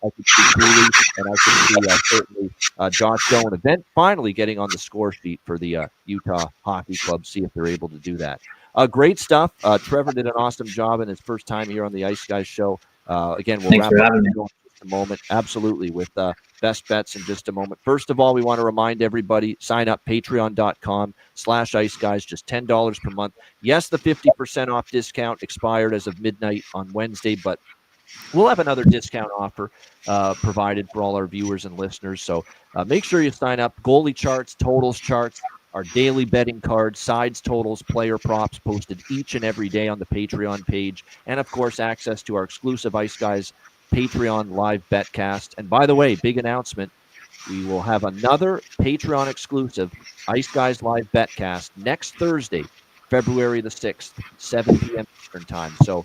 I could see Cooley, and I could see certainly Josh Doan event finally getting on the score sheet for the Utah Hockey Club, see if they're able to do that. Great stuff. Trevor did an awesome job in his first time here on the Ice Guys show. Again, we'll Thanks wrap for up having me. in just a moment. Absolutely, with best bets in just a moment. First of all, we want to remind everybody, sign up patreon.com/Ice Guys, just $10 per month. Yes, the 50% off discount expired as of midnight on Wednesday, but we'll have another discount offer provided for all our viewers and listeners. So make sure you sign up. Goalie charts, totals charts, our daily betting cards, sides, totals, player props posted each and every day on the Patreon page. And, of course, access to our exclusive Ice Guys Patreon live betcast. And, by the way, big announcement, we will have another Patreon exclusive Ice Guys live betcast next Thursday, February the 6th, 7 p.m. Eastern time. So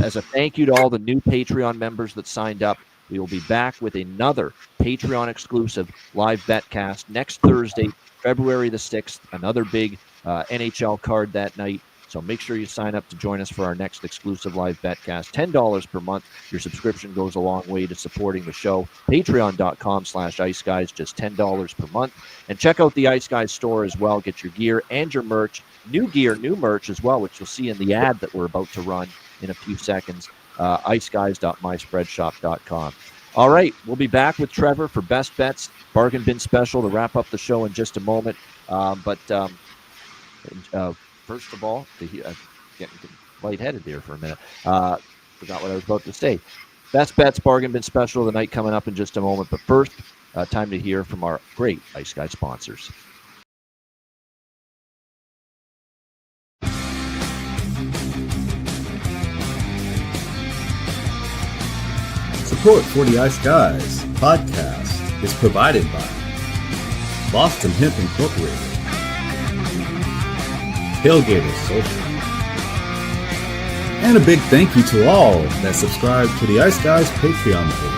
as a thank you to all the new Patreon members that signed up, we will be back with another Patreon exclusive live betcast next Thursday, February the 6th, another big NHL card that night. So make sure you sign up to join us for our next exclusive live betcast. $10 per month. Your subscription goes a long way to supporting the show. Patreon.com/Ice Guys, just $10 per month. And check out the Ice Guys store as well. Get your gear and your merch. New gear, new merch as well, which you'll see in the ad that we're about to run in a few seconds. iceguys.myspreadshop.com. All right, we'll be back with Trevor for Best Bets, Bargain Bin Special to wrap up the show in just a moment. First of all, getting lightheaded there for a minute. Forgot what I was about to say. Best Bets, Bargain Bin Special, the night coming up in just a moment. But first, time to hear from our great Ice Guy sponsors. Support for the Ice Guys podcast is provided by Boston Hemp Incorporated, Tailgater Social, and a big thank you to all that subscribe to the Ice Guys Patreon page.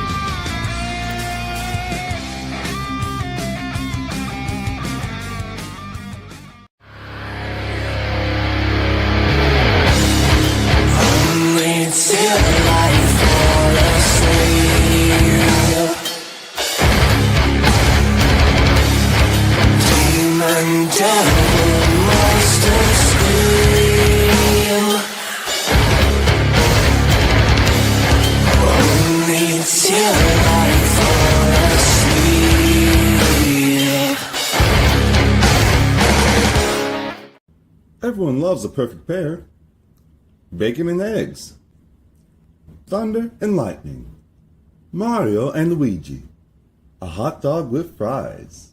Everyone loves a perfect pair. Bacon and eggs. Thunder and lightning. Mario and Luigi. A hot dog with fries.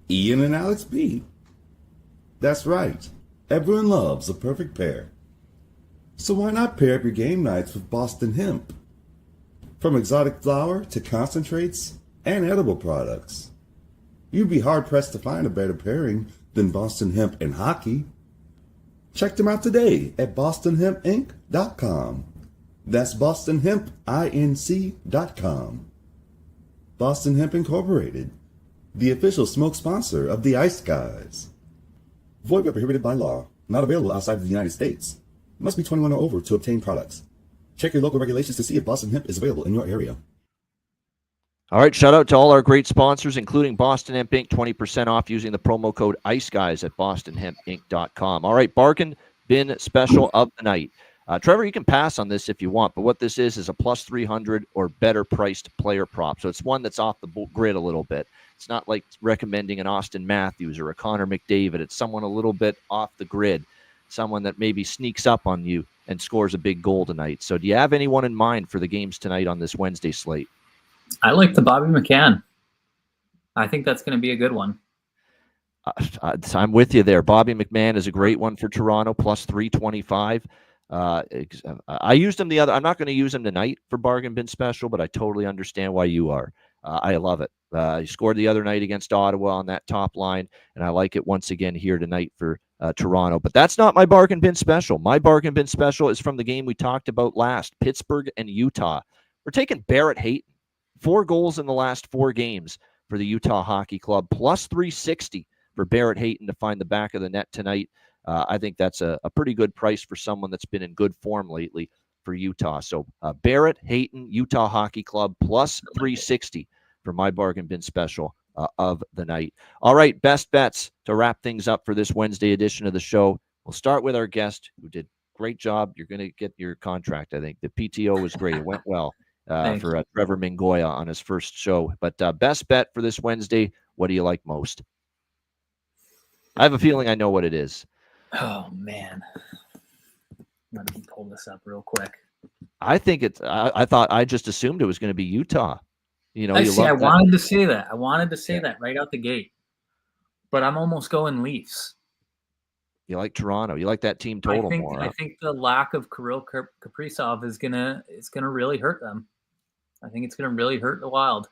Ian and Alex B. That's right. Everyone loves a perfect pair. So why not pair up your game nights with Boston Hemp? From exotic flower to concentrates and edible products. You'd be hard-pressed to find a better pairing than Boston Hemp and hockey. Check them out today at bostonhempinc.com. That's bostonhempinc.com. Boston Hemp Incorporated, the official smoke sponsor of the Ice Guys. Void where prohibited by law. Not available outside of the United States. Must be 21 or over to obtain products. Check your local regulations to see if Boston Hemp is available in your area. All right, shout out to all our great sponsors, including Boston Hemp Inc., 20% off using the promo code ICEGUYS at bostonhempinc.com. All right, Bargain Bin Special of the night. Trevor, you can pass on this if you want, but what this is a plus 300 or better priced player prop. So it's one that's off the grid a little bit. It's not like recommending an Austin Matthews or a Connor McDavid. It's someone a little bit off the grid, someone that maybe sneaks up on you and scores a big goal tonight. So do you have anyone in mind for the games tonight on this Wednesday slate? I like the Bobby McCann. I think that's going to be a good one. I'm with you there. Bobby McMahon is a great one for Toronto, plus 325. I used him I'm not going to use him tonight for Bargain Bin Special, but I totally understand why you are. I love it. He scored the other night against Ottawa on that top line, and I like it once again here tonight for Toronto. But that's not my Bargain Bin Special. My Bargain Bin Special is from the game we talked about last, Pittsburgh and Utah. We're taking Barrett Hayton. 4 goals in the last 4 games for the Utah Hockey Club, plus 360 for Barrett Hayton to find the back of the net tonight. I think that's a pretty good price for someone that's been in good form lately for Utah. So Barrett, Hayton, Utah Hockey Club, plus 360 for my bargain bin special of the night. All right, best bets to wrap things up for this Wednesday edition of the show. We'll start with our guest who did great job. You're going to get your contract, I think. The PTO was great. It went well for Trevor Mingoya on his first show. But best bet for this Wednesday, what do you like most? I have a feeling I know what it is. Oh, man. Let me pull this up real quick. I think it's I thought I just assumed it was going to be Utah. You know, I wanted to say that. I wanted to say that right out the gate. But I'm almost going Leafs. You like Toronto. You like that team total more. I think the lack of Kirill Kaprizov is gonna really hurt them. I think it's gonna really hurt the Wild.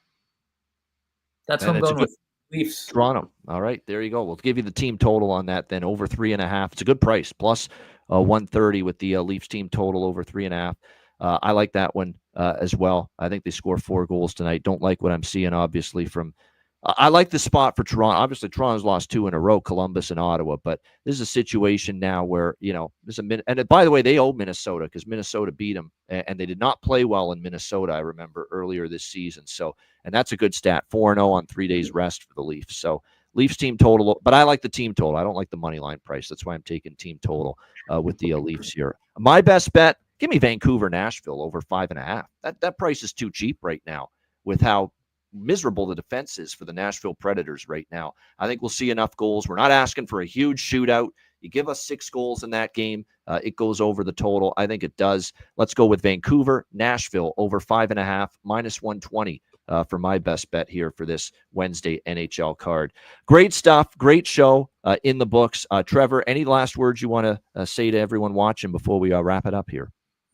That's what I'm going with. Leafs. Toronto. All right, there you go. We'll give you the team total on that then, over 3.5. It's a good price, plus 130 with the Leafs team total over 3.5. I like that one as well. I think they score 4 goals tonight. Don't like what I'm seeing, obviously, from I like the spot for Toronto. Obviously, Toronto's lost 2 in a row, Columbus and Ottawa, but this is a situation now where, you know, there's and by the way, they owe Minnesota because Minnesota beat them, and they did not play well in Minnesota, I remember, earlier this season. So, and that's a good stat, 4-0 on 3 days rest for the Leafs. So, Leafs team total, but I like the team total. I don't like the money line price. That's why I'm taking team total with the Leafs here. My best bet, give me Vancouver, Nashville over 5.5. That price is too cheap right now with how miserable the defense is for the Nashville Predators right now. I think we'll see enough goals. We're not asking for a huge shootout. You give us 6 goals in that game, it goes over the total. I think it does. Let's go with Vancouver, Nashville over 5.5, minus 120 for my best bet here for this Wednesday NHL card. Great stuff. Great show in the books. Trevor, any last words you want to say to everyone watching before we wrap it up here?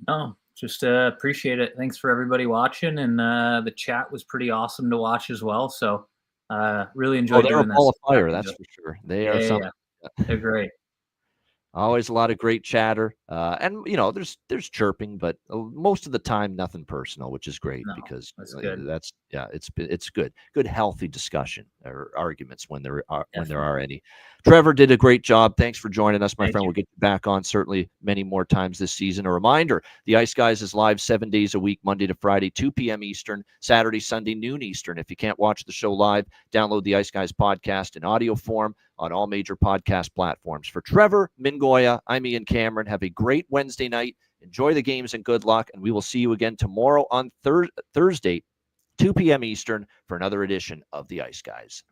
No, just appreciate it. Thanks for everybody watching, and the chat was pretty awesome to watch as well. So really enjoyed doing this. They're a ball of fire, that's for sure. They are something. Yeah. They're great. Always a lot of great chatter, and you know, there's chirping, but most of the time nothing personal, which is great because that's good. It's good healthy discussion or arguments when there are any. Trevor did a great job. Thanks for joining us, my friend. We'll get you back on certainly many more times this season. A reminder: the Ice Guys is live 7 days a week, Monday to Friday, 2 p.m. Eastern, Saturday, Sunday, noon Eastern. If you can't watch the show live, download the Ice Guys podcast in audio form on all major podcast platforms. For Trevor Mingoya, I'm Ian Cameron. Have a great Wednesday night. Enjoy the games and good luck. And we will see you again tomorrow on Thursday, 2 p.m. Eastern, for another edition of the Ice Guys.